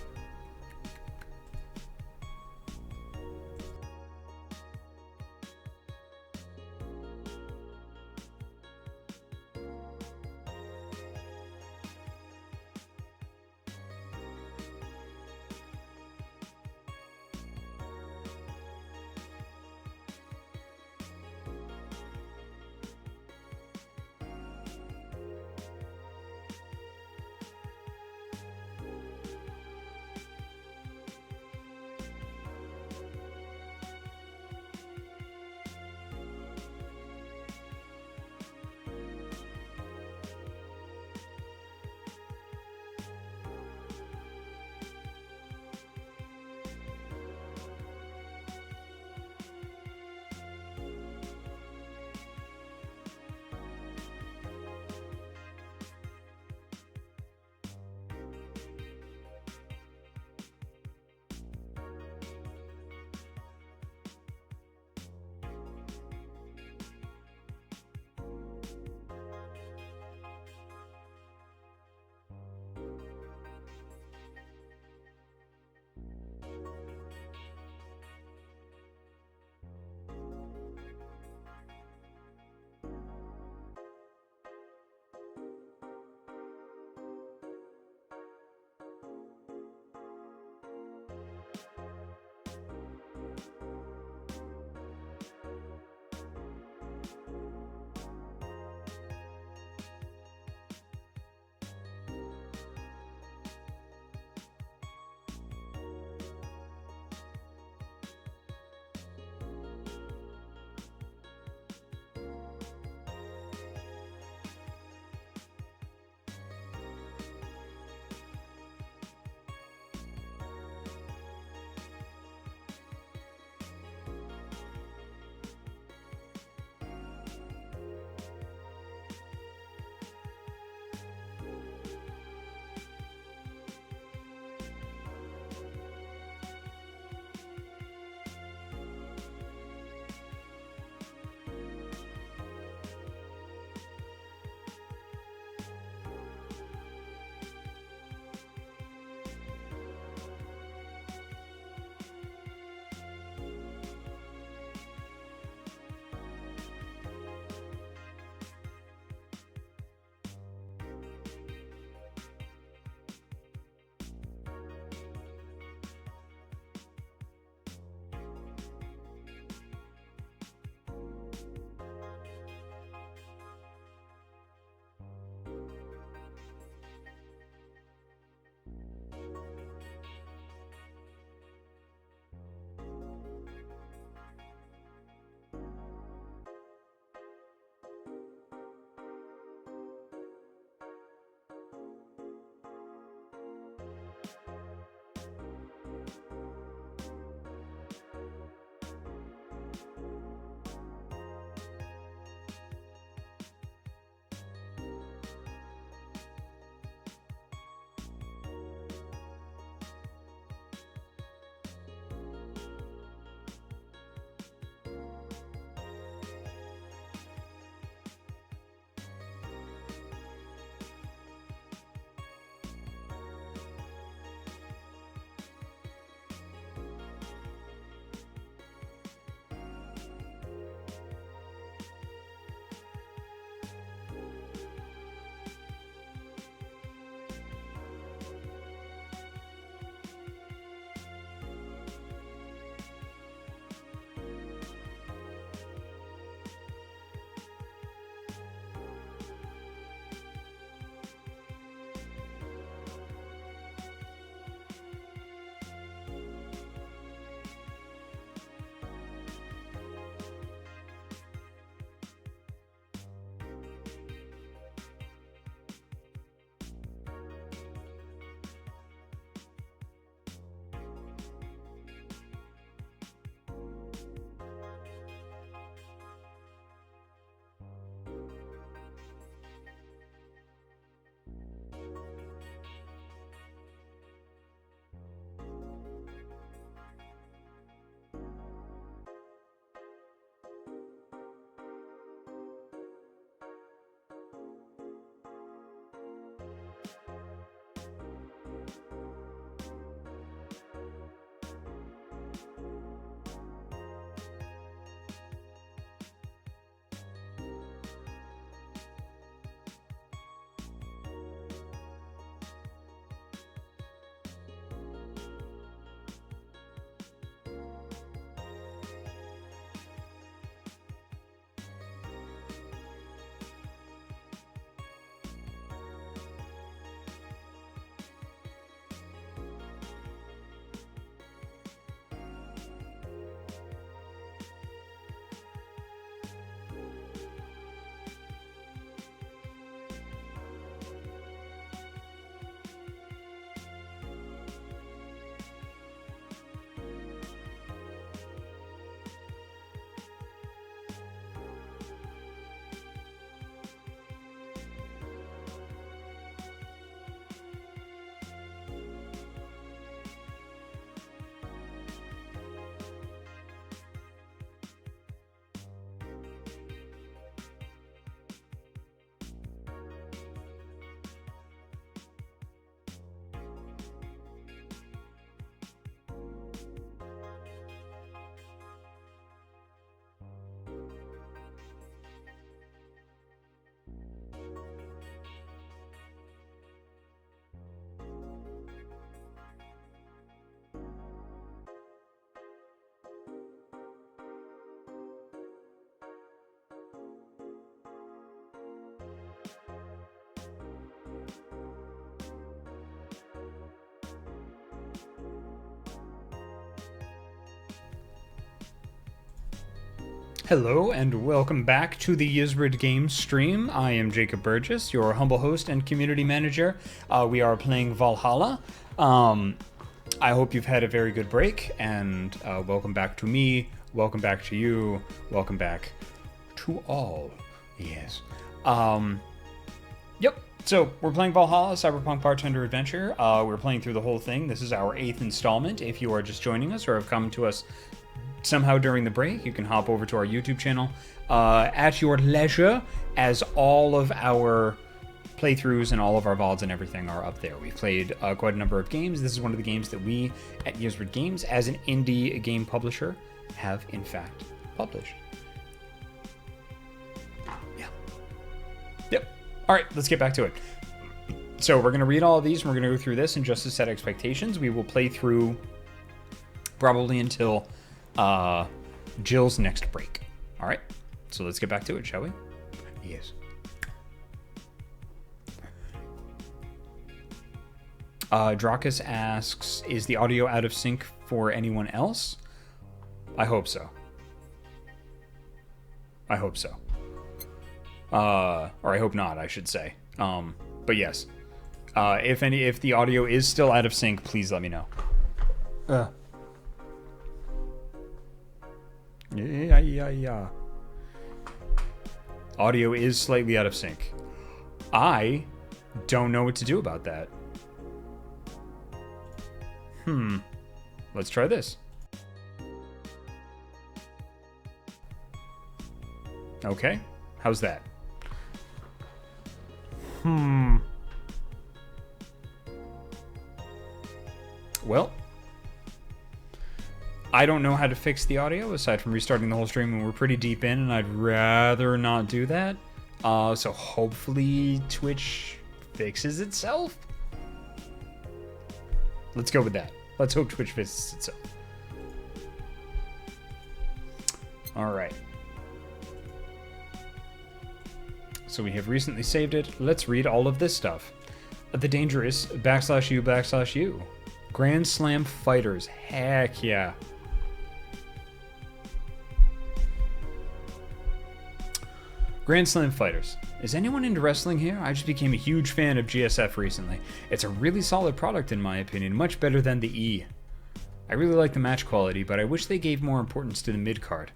Hello and welcome back to the Ysbryd Games stream. I am Jacob Burgess, your humble host and community manager. We are playing Valhalla. I hope you've had a very good break, and welcome back to me, welcome back to you, welcome back to all. Yes. Yep. So we're playing Valhalla, Cyberpunk Bartender Adventure. We're playing through the whole thing. This is our 8th installment. If you are just joining us or have come to us somehow during the break, you can hop over to our YouTube channel at your leisure, as all of our playthroughs and all of our VODs and everything are up there. We've played quite a number of games. This is one of the games that we at Ysbryd Games, as an indie game publisher, have in fact published. Yeah. Yep. All right, let's get back to it. So we're going to read all of these, and we're going to go through this, and just to set expectations, we will play through probably until Jill's next break. All right, so let's get back to it, shall we? Yes. Drakus asks, is the audio out of sync for anyone else? I hope so. I hope so. Or I hope not, I should say. But yes. If the audio is still out of sync, please let me know. Yeah. Audio is slightly out of sync. I don't know what to do about that. Let's try this. Okay, how's that? Well, I don't know how to fix the audio aside from restarting the whole stream, and we're pretty deep in, and I'd rather not do that. So hopefully Twitch fixes itself. Let's go with that. Let's hope Twitch fixes itself. All right. So we have recently saved it. Let's read all of this stuff. The Dangerous /U/U. Grand Slam Fighters. Heck yeah. Grand Slam Fighters. Is anyone into wrestling here? I just became a huge fan of GSF recently. It's a really solid product in my opinion, much better than the E. I really like the match quality, but I wish they gave more importance to the mid-card.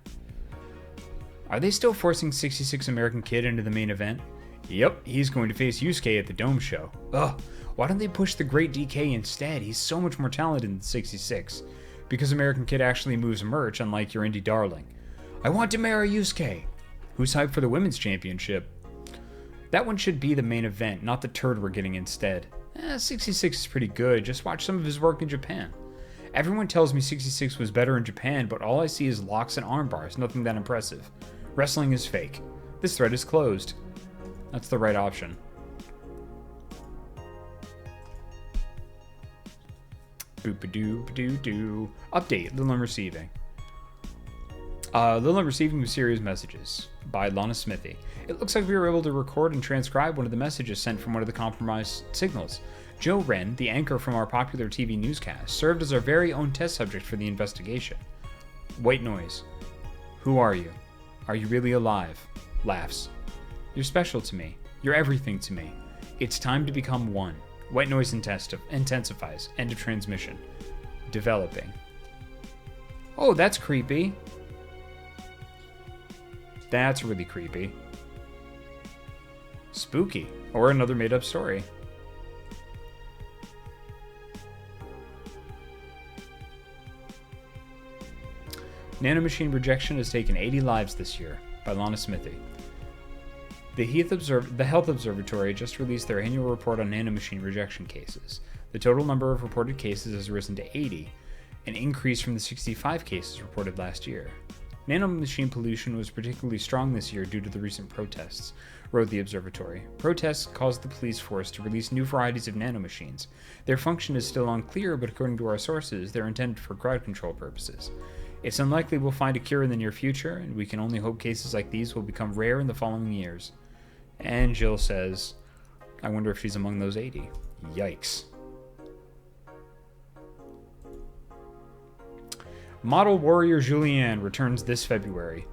Are they still forcing 66 American Kid into the main event? Yep, he's going to face Yusuke at the Dome show. Ugh, why don't they push the Great DK instead? He's so much more talented than 66. Because American Kid actually moves merch, unlike your indie darling. I want to marry Yusuke! Who's hyped for the Women's Championship? That one should be the main event, not the turd we're getting instead. 66 is pretty good, just watch some of his work in Japan. Everyone tells me 66 was better in Japan, but all I see is locks and arm bars, nothing that impressive. Wrestling is fake. This thread is closed. That's the right option. Boop-a-doo-ba-doo-doo. Update, Little and Receiving. Little and Receiving Mysterious Messages by Lana Smithy. It looks like we were able to record and transcribe one of the messages sent from one of the compromised signals. Joe Wren, the anchor from our popular TV newscast, served as our very own test subject for the investigation. White noise. Who are you? Are you really alive? Laughs. You're special to me. You're everything to me. It's time to become one. White noise intensifies. End of transmission. Developing. Oh, that's creepy. That's really creepy. Spooky. Or another made-up story. Nanomachine rejection has taken 80 lives this year, by Lana Smithy. The Health Observatory just released their annual report on nanomachine rejection cases. The total number of reported cases has risen to 80, an increase from the 65 cases reported last year. Nanomachine pollution was particularly strong this year due to the recent protests, wrote the observatory. Protests caused the police force to release new varieties of nanomachines. Their function is still unclear, but according to our sources, they're intended for crowd control purposes. It's unlikely we'll find a cure in the near future, and we can only hope cases like these will become rare in the following years. And Jill says, I wonder if she's among those 80. Yikes. Model Warrior Julianne returns this February.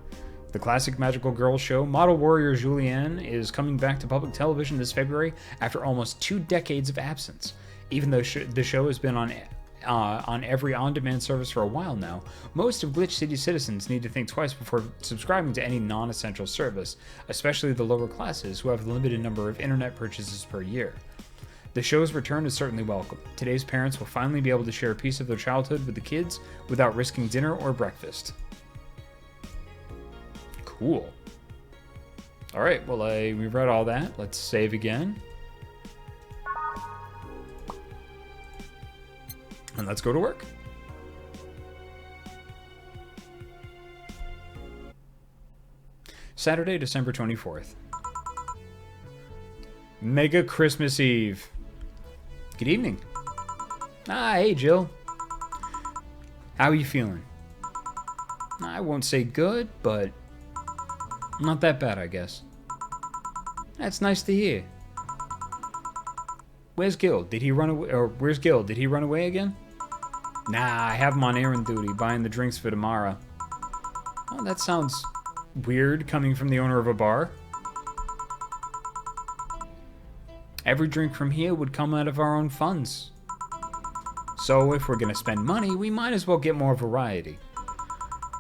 The classic magical girl show, Model Warrior Julianne, is coming back to public television this February after almost 2 decades of absence. Even though the show has been on every on-demand service for a while now, most of Glitch City citizens need to think twice before subscribing to any non-essential service, especially the lower classes who have a limited number of internet purchases per year. The show's return is certainly welcome. Today's parents will finally be able to share a piece of their childhood with the kids without risking dinner or breakfast. Cool. Alright, well, we've read all that. Let's save again. And let's go to work. Saturday, December 24th. Mega Christmas Eve. Good evening. Hey, Jill. How are you feeling? I won't say good, but not that bad, I guess. That's nice to hear. Where's Gil? Did he run away? Or where's Gil? Did he run away again? Nah, I have him on errand duty, buying the drinks for tomorrow. Oh, that sounds weird coming from the owner of a bar. Every drink from here would come out of our own funds. So if we're gonna spend money, we might as well get more variety.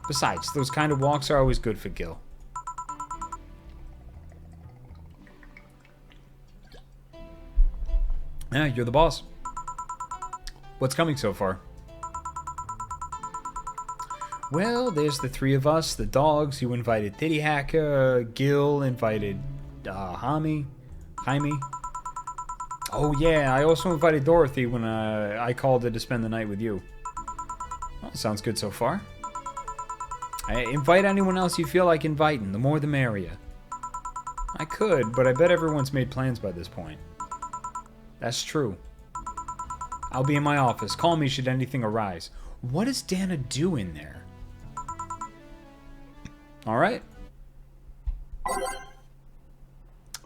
Besides, those kind of walks are always good for Gil. Yeah, you're the boss. What's coming so far? Well, there's the 3 of us, the dogs. You invited Titty Hacker. Gil invited Jaime. Oh yeah, I also invited Dorothy when I called her to spend the night with you. Well, sounds good so far. Invite anyone else you feel like inviting. The more the merrier. I could, but I bet everyone's made plans by this point. That's true. I'll be in my office. Call me should anything arise. What does Dana do in there? Alright.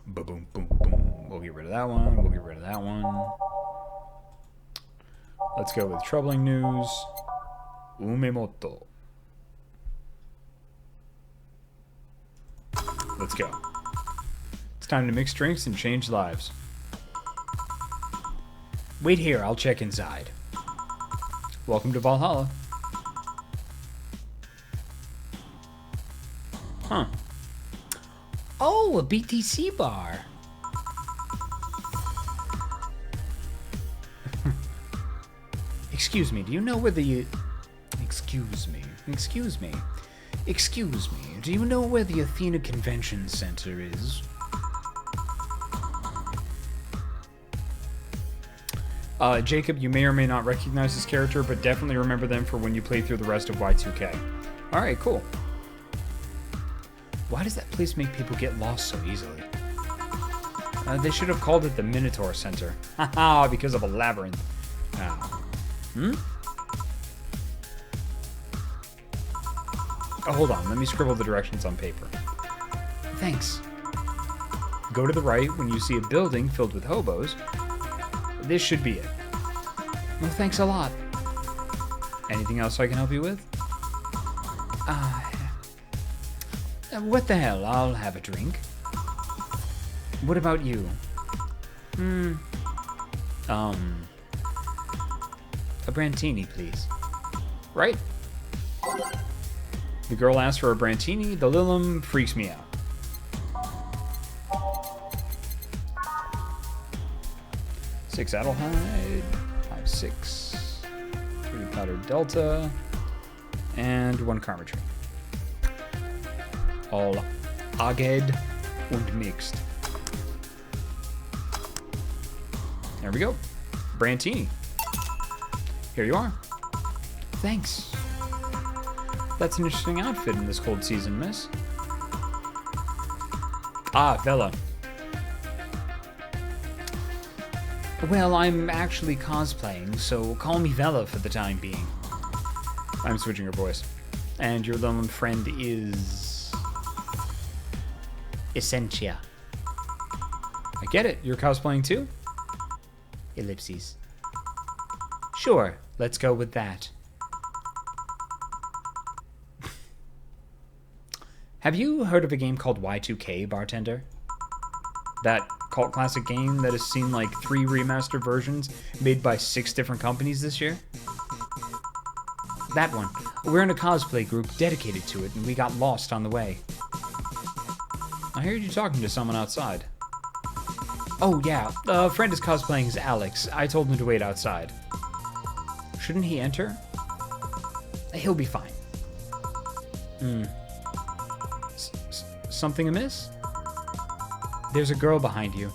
Boom, boom, boom, boom. We'll get rid of that one. We'll get rid of that one. Let's go with troubling news. Umemoto. Let's go. It's time to mix drinks and change lives. Wait here, I'll check inside. Welcome to Valhalla. Huh. Oh, a BTC bar. Excuse me, do you know where the... Excuse me. Do you know where the Athena Convention Center is? Jacob, you may or may not recognize this character, but definitely remember them for when you play through the rest of Y2K. Alright, cool. Why does that place make people get lost so easily? They should have called it the Minotaur Center. Haha, because of a labyrinth. Hmm? Oh, hold on. Let me scribble the directions on paper. Thanks. Go to the right when you see a building filled with hobos. This should be it. Well, thanks a lot. Anything else I can help you with? What the hell? I'll have a drink. What about you? A Brantini, please. Right? The girl asks for a Brantini. The Lilum freaks me out. 6 Adelheid, 5-6, 3 powdered Delta, and 1 Karmotrine. All aged und mixed. There we go. Brantini. Here you are. Thanks. That's an interesting outfit in this cold season, miss. Ah, Vela. Well, I'm actually cosplaying, so call me Vela for the time being. I'm switching her voice. And your lone friend is... Essentia. I get it. You're cosplaying too? Ellipses. Sure, let's go with that. Have you heard of a game called Y2K, Bartender? That cult classic game that has seen like 3 remastered versions made by 6 different companies this year? That one. We're in a cosplay group dedicated to it, and we got lost on the way. I heard you talking to someone outside. Oh yeah, a friend is cosplaying as Alex. I told him to wait outside. Shouldn't he enter? He'll be fine. Something amiss? There's a girl behind you.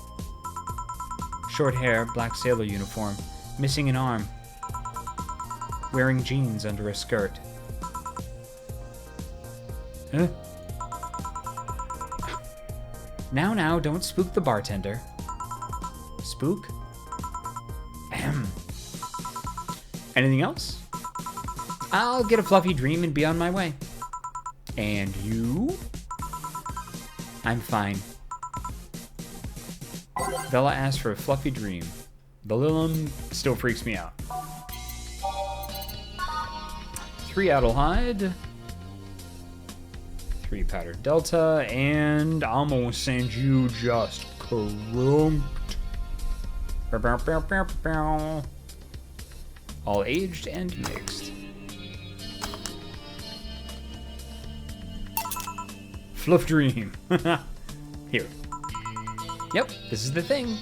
Short hair, black sailor uniform, missing an arm. Wearing jeans under a skirt. Huh? Now, don't spook the bartender. Spook? Ahem. Anything else? I'll get a fluffy dream and be on my way. And you? I'm fine. Bella asked for a fluffy dream. The Lilum still freaks me out. 3 Adelheid. 3 Powder Delta. And I'm gonna send you just crunked. All aged and mixed. Fluff dream. Here. Yep, this is the thing.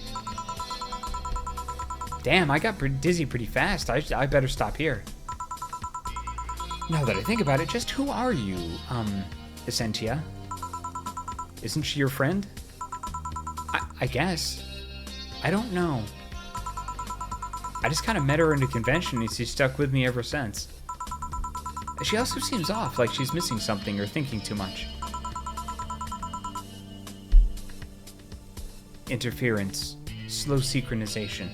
Damn, I got dizzy pretty fast. I better stop here. Now that I think about it, just who are you, Essentia? Isn't she your friend? I guess. I don't know. I just kind of met her in a convention and she's stuck with me ever since. She also seems off, like she's missing something or thinking too much. Interference. Slow synchronization.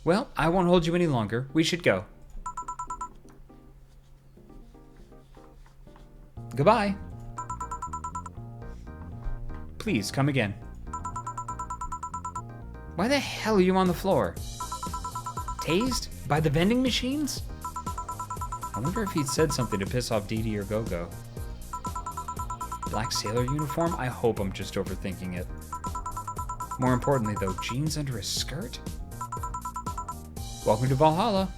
Well, I won't hold you any longer. We should go. Goodbye. Please, come again. Why the hell are you on the floor? Tased? By the vending machines? I wonder if he'd said something to piss off Dee Dee or Go-Go. Black sailor uniform? I hope I'm just overthinking it. More importantly, though, jeans under a skirt? Welcome to Valhalla.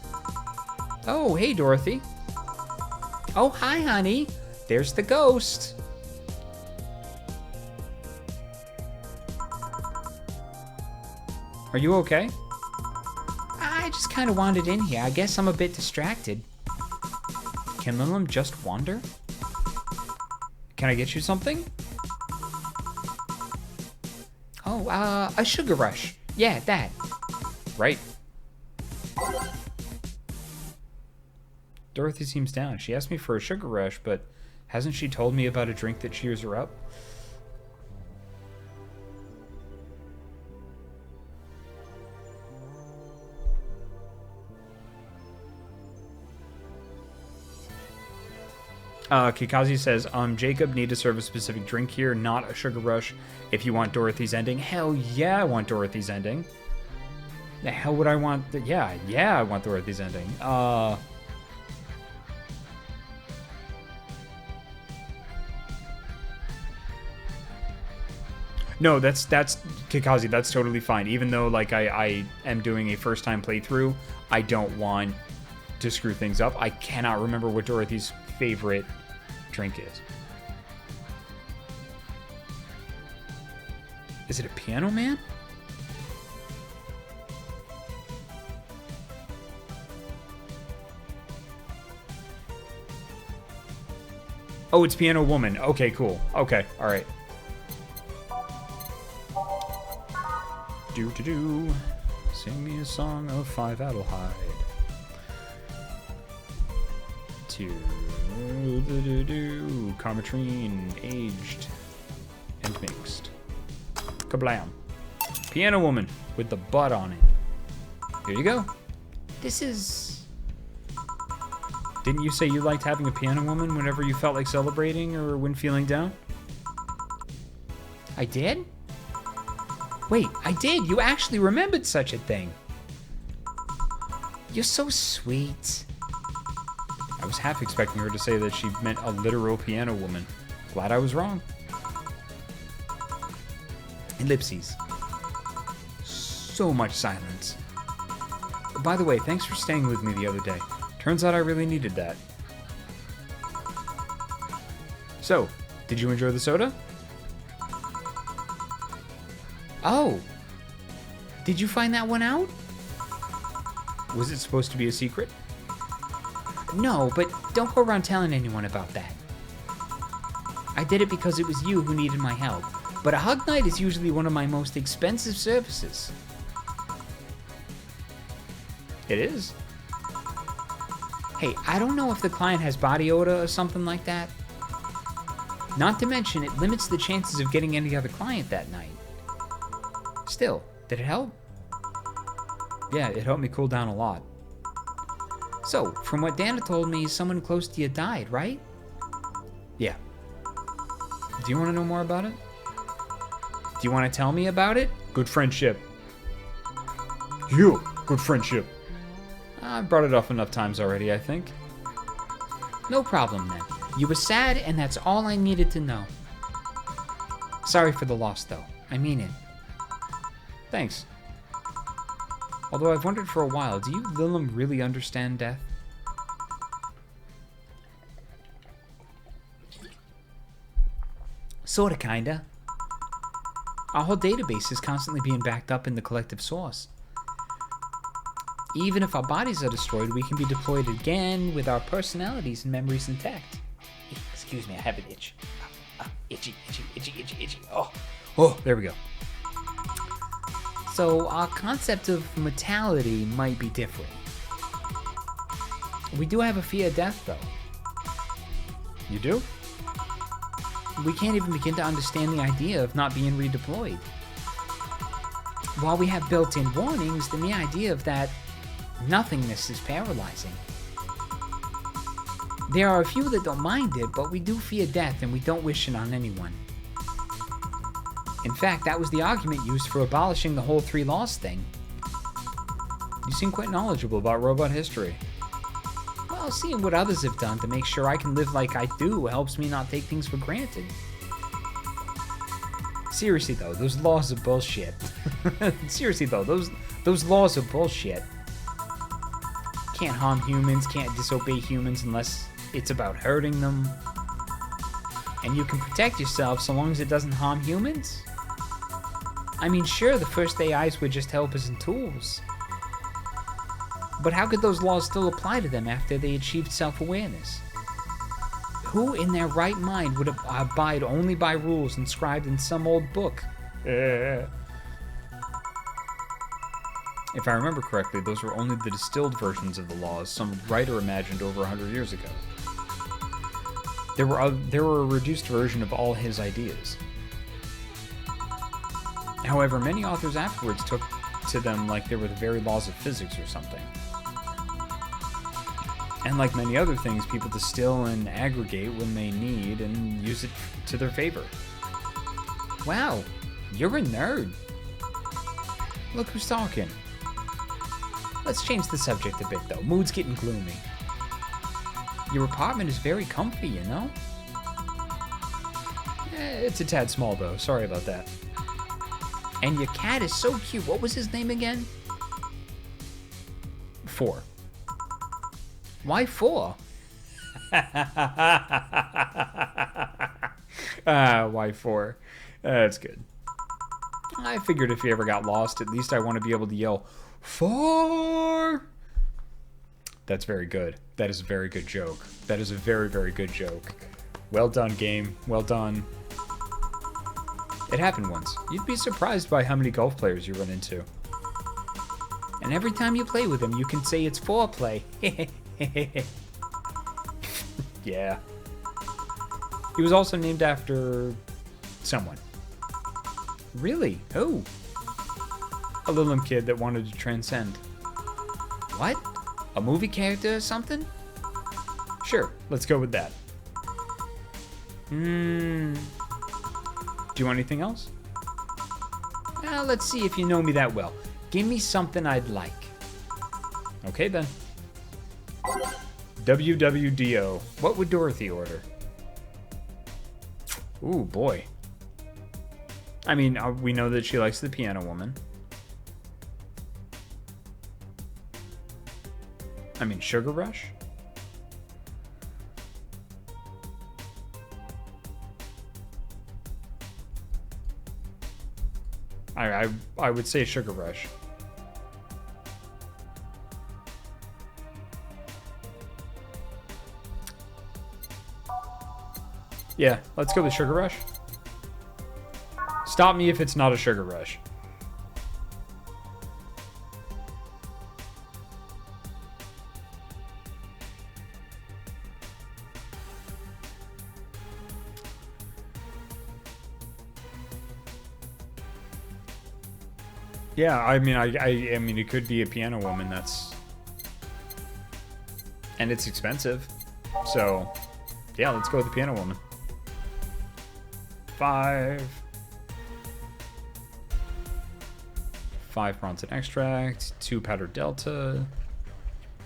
Oh, hey, Dorothy. Oh, hi, honey. There's the ghost. Are you okay? I just kind of wandered in here. I guess I'm a bit distracted. Can Lilum just wander? Can I get you something? Oh, a sugar rush. Yeah, that. Right. Dorothy seems down. She asked me for a sugar rush, but hasn't she told me about a drink that cheers her up? Kikazi says, Jacob, need to serve a specific drink here, not a sugar rush. If you want Dorothy's ending. Hell yeah, I want Dorothy's ending. The hell would I want? Yeah, I want Dorothy's ending. No, that's Kikazi, that's totally fine. Even though, like, I am doing a first-time playthrough, I don't want to screw things up. I cannot remember what Dorothy's favorite drink is. Is it a Piano Man? Oh, it's Piano Woman. Okay, cool. Okay, all right. Do. Sing me a song of 5 Adelheid. 2. Karmotrine, aged and mixed. Kablam. Piano Woman with the butt on it. Here you go. This is... Didn't you say you liked having a Piano Woman whenever you felt like celebrating or when feeling down? I did? Wait, I did. You actually remembered such a thing. You're so sweet. I was half expecting her to say that she meant a literal piano woman. Glad I was wrong. Ellipses. So much silence. By the way, thanks for staying with me the other day. Turns out I really needed that. So, did you enjoy the soda? Oh! Did you find that one out? Was it supposed to be a secret? No, but don't go around telling anyone about that. I did it because it was you who needed my help, but a hug night is usually one of my most expensive services. It is? Hey, I don't know if the client has body odor or something like that. Not to mention, it limits the chances of getting any other client that night. Still, did it help? Yeah, it helped me cool down a lot. So, from what Dana told me, someone close to you died, right? Yeah. Do you want to know more about it? Do you want to tell me about it? Good friendship. Yeah, good friendship. I've brought it up enough times already, I think. No problem, then. You were sad, and that's all I needed to know. Sorry for the loss, though. I mean it. Thanks. Although I've wondered for a while, do you Lilum really understand death? Sorta, kinda. Our whole database is constantly being backed up in the collective source. Even if our bodies are destroyed, we can be deployed again with our personalities and memories intact. Excuse me, I have an itch. Itchy, itchy, itchy, itchy, itchy. Oh, there we go. So our concept of mortality might be different. We do have a fear of death, though. You do? We can't even begin to understand the idea of not being redeployed. While we have built-in warnings, the mere idea of that nothingness is paralyzing. There are a few that don't mind it, but we do fear death and we don't wish it on anyone. In fact, that was the argument used for abolishing the whole 3 laws thing. You seem quite knowledgeable about robot history. Well, seeing what others have done to make sure I can live like I do helps me not take things for granted. Seriously though, those laws are bullshit. Seriously though, those laws are bullshit. Can't harm humans, can't disobey humans unless it's about hurting them. And you can protect yourself so long as it doesn't harm humans? I mean, sure, the first AIs were just helpers and tools. But how could those laws still apply to them after they achieved self-awareness? Who in their right mind would abide only by rules inscribed in some old book? If I remember correctly, those were only the distilled versions of the laws some writer imagined over 100 years ago. There were a reduced version of all his ideas. However, many authors afterwards took to them like they were the very laws of physics or something. And like many other things, people distill and aggregate when they need and use it to their favor. Wow, you're a nerd. Look who's talking. Let's change the subject a bit though. Mood's getting gloomy. Your apartment is very comfy, you know? It's a tad small though, sorry about that. And your cat is so cute. What was his name again? 4. Why 4? Why 4? That's good. I figured if he ever got lost, at least I want to be able to yell, 4! That's very good. That is a very good joke. That is a very, very good joke. Well done, game. Well done. It happened once. You'd be surprised by how many golf players you run into. And every time you play with him, you can say it's foreplay. Yeah. He was also named after someone. Really? Who? A Lilum kid that wanted to transcend. What? A movie character or something? Sure, let's go with that. Do you want anything else? Let's see if you know me that well. Give me something I'd like. Okay then. WWDO. What would Dorothy order? Ooh, boy. I mean, we know that she likes the Piano Woman. I mean, Sugar Rush? I would say Sugar Rush. Yeah, let's go with Sugar Rush. Stop me if it's not a Sugar Rush. Yeah, I mean, I mean, it could be a Piano Woman. And it's expensive, so yeah, let's go with the Piano Woman. 5 Bronson extract, 2 powder delta,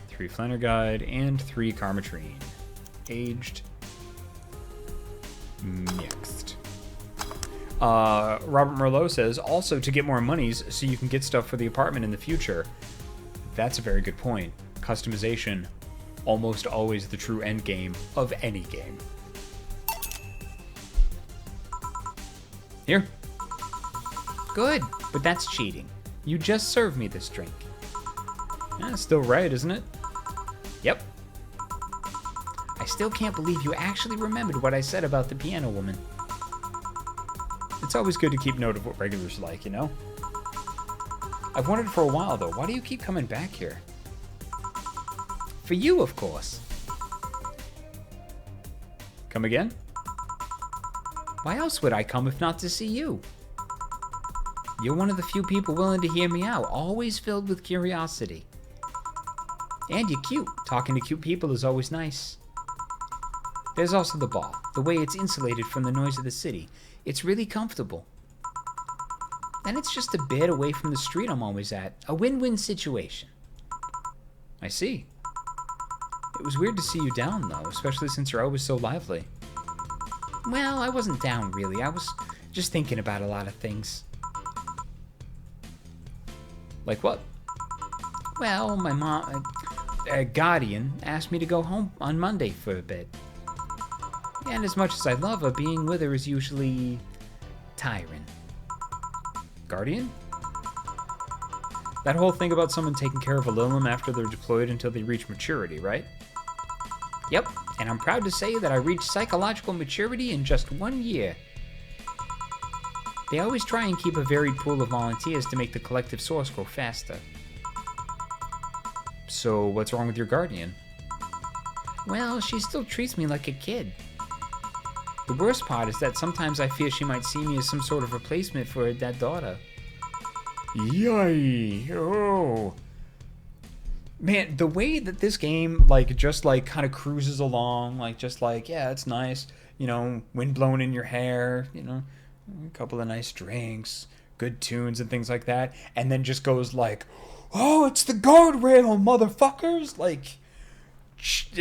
3 Flanner guide, and 3 Karmotrine. Aged. Mixed. Robert Merlot says, also to get more monies so you can get stuff for the apartment in the future. That's a very good point. Customization, almost always the true end game of any game. Here. Good, but that's cheating. You just served me this drink. Yeah, still right, isn't it? Yep. I still can't believe you actually remembered what I said about the Piano Woman. It's always good to keep note of what regulars like, you know? I've wondered for a while, though, why do you keep coming back here? For you, of course. Come again? Why else would I come if not to see you? You're one of the few people willing to hear me out, always filled with curiosity. And you're cute. Talking to cute people is always nice. There's also the bar. The way it's insulated from the noise of the city. It's really comfortable. And it's just a bit away from the street I'm always at. A win-win situation. I see. It was weird to see you down, though, especially since you're always so lively. Well, I wasn't down, really. I was just thinking about a lot of things. Like what? Well, my mom, guardian, asked me to go home on Monday for a bit. And as much as I love her, being with her is usually tiring. Guardian? That whole thing about someone taking care of a Lilim after they're deployed until they reach maturity, right? Yep, and I'm proud to say that I reached psychological maturity in just 1 year. They always try and keep a varied pool of volunteers to make the collective source grow faster. So, what's wrong with your guardian? Well, she still treats me like a kid. The worst part is that sometimes I fear she might see me as some sort of replacement for her dead daughter. Yay! Oh! Man, the way that this game, just kind of cruises along, yeah, it's nice, you know, wind blowing in your hair, you know, a couple of nice drinks, good tunes and things like that, and then just goes like, oh, it's the guardrail, motherfuckers!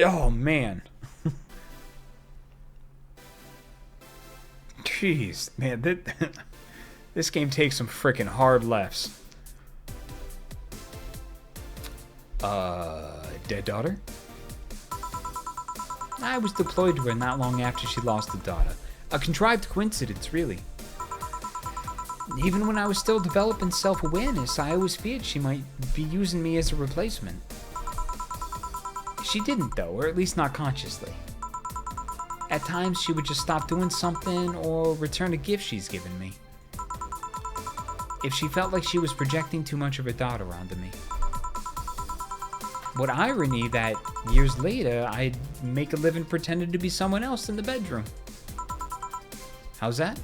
Oh, man. Jeez, man, this game takes some freaking hard lefts. Dead daughter? I was deployed to her not long after she lost a daughter. A contrived coincidence, really. Even when I was still developing self-awareness, I always feared she might be using me as a replacement. She didn't, though, or at least not consciously. At times, she would just stop doing something or return a gift she's given me. If she felt like she was projecting too much of her daughter onto me. What irony that years later, I'd make a living pretending to be someone else in the bedroom. How's that?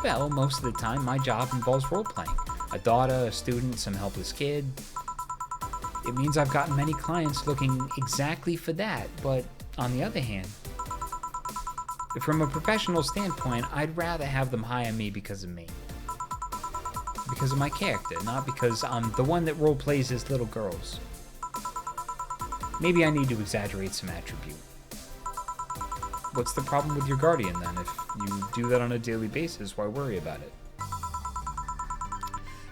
Well, most of the time, my job involves role-playing. A daughter, a student, some helpless kid. It means I've gotten many clients looking exactly for that, but on the other hand, from a professional standpoint, I'd rather have them hire me because of me. Because of my character, not because I'm the one that role-plays as little girls. Maybe I need to exaggerate some attribute. What's the problem with your guardian, then? If you do that on a daily basis, why worry about it?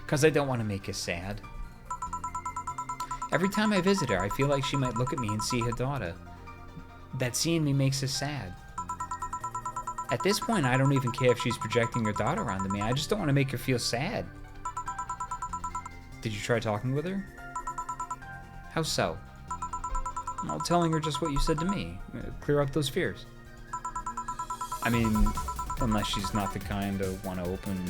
Because I don't want to make her sad. Every time I visit her, I feel like she might look at me and see her daughter. That seeing me makes her sad. At this point, I don't even care if she's projecting her daughter onto me. I just don't want to make her feel sad. Did you try talking with her? How so? Well, telling her just what you said to me. Clear up those fears. I mean, unless she's not the kind to want to open...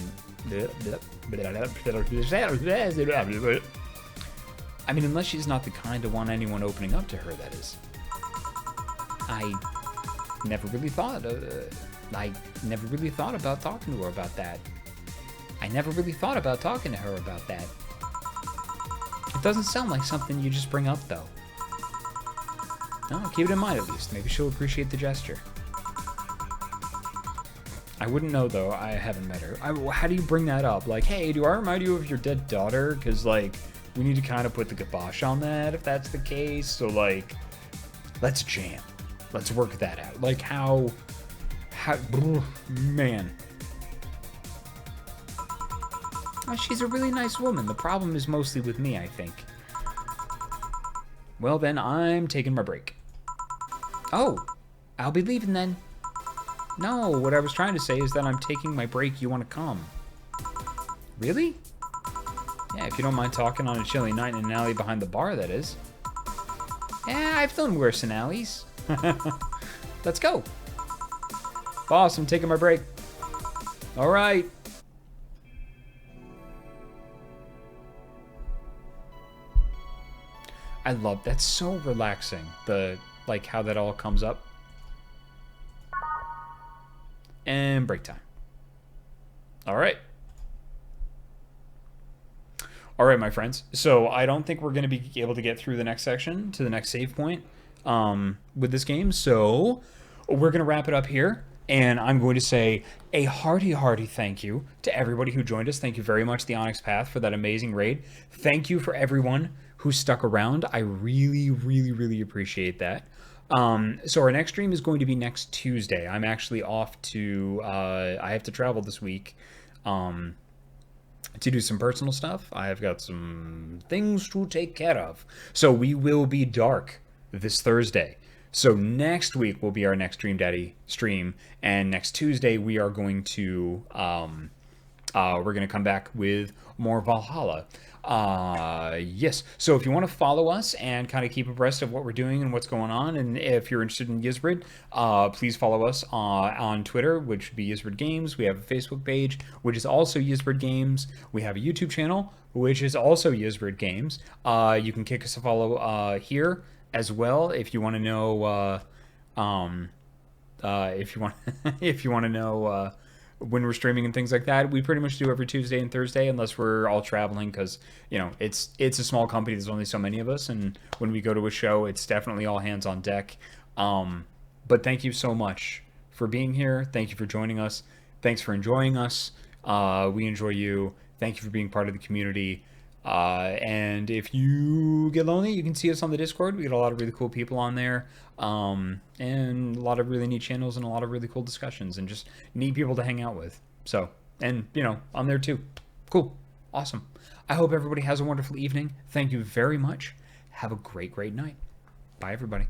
I mean, unless she's not the kind to want anyone opening up to her, that is. I never really thought about talking to her about that. It doesn't sound like something you just bring up, though. No, keep it in mind at least. Maybe she'll appreciate the gesture. I wouldn't know, though. I haven't met her. How do you bring that up? Like, hey, do I remind you of your dead daughter? Because, like, we need to kind of put the kibosh on that if that's the case. So, like, let's jam. Let's work that out. Like, how, man. Well, she's a really nice woman. The problem is mostly with me, I think. Well, then, I'm taking my break. Oh, I'll be leaving then. No, what I was trying to say is that I'm taking my break. You want to come? Really? Yeah, if you don't mind talking on a chilly night in an alley behind the bar, that is. Yeah, I've done worse in alleys. Let's go. Boss, I'm taking my break. All right. I love that's so relaxing. Like how that all comes up. And break time. All right. All right, my friends. So I don't think we're going to be able to get through the next section to the next save point with this game. So we're going to wrap it up here. And I'm going to say a hearty thank you to everybody who joined us. Thank you very much, the Onyx Path, for that amazing raid. Thank you for everyone who stuck around. I really appreciate that. So our next stream is going to be next Tuesday. I'm actually off to, I have to travel this week to do some personal stuff. I've got some things to take care of. So we will be dark this Thursday. So next week will be our next Dream Daddy stream. And next Tuesday we are going to, we're going to come back with more Valhalla. Yes. So if you want to follow us and kind of keep abreast of what we're doing and what's going on, and if you're interested in Ysbryd, please follow us on Twitter, which would be Ysbryd Games. We have a Facebook page, which is also Ysbryd Games. We have a YouTube channel, which is also Ysbryd Games. You can kick us a follow here as well if you want to know. If you want to know. When we're streaming and things like that, we pretty much do every Tuesday and Thursday, unless we're all traveling, because it's a small company. There's only so many of us, and when we go to a show, it's definitely all hands on deck. But thank you so much for being here. Thank you for joining us. Thanks for enjoying us. We enjoy you. Thank you for being part of the community. And if you get lonely, you can see us on the Discord. We get a lot of really cool people on there, and a lot of really neat channels and a lot of really cool discussions and just neat people to hang out with. So, and on there too. Cool. Awesome. I hope everybody has a wonderful evening. Thank you very much. Have a great night. Bye, everybody.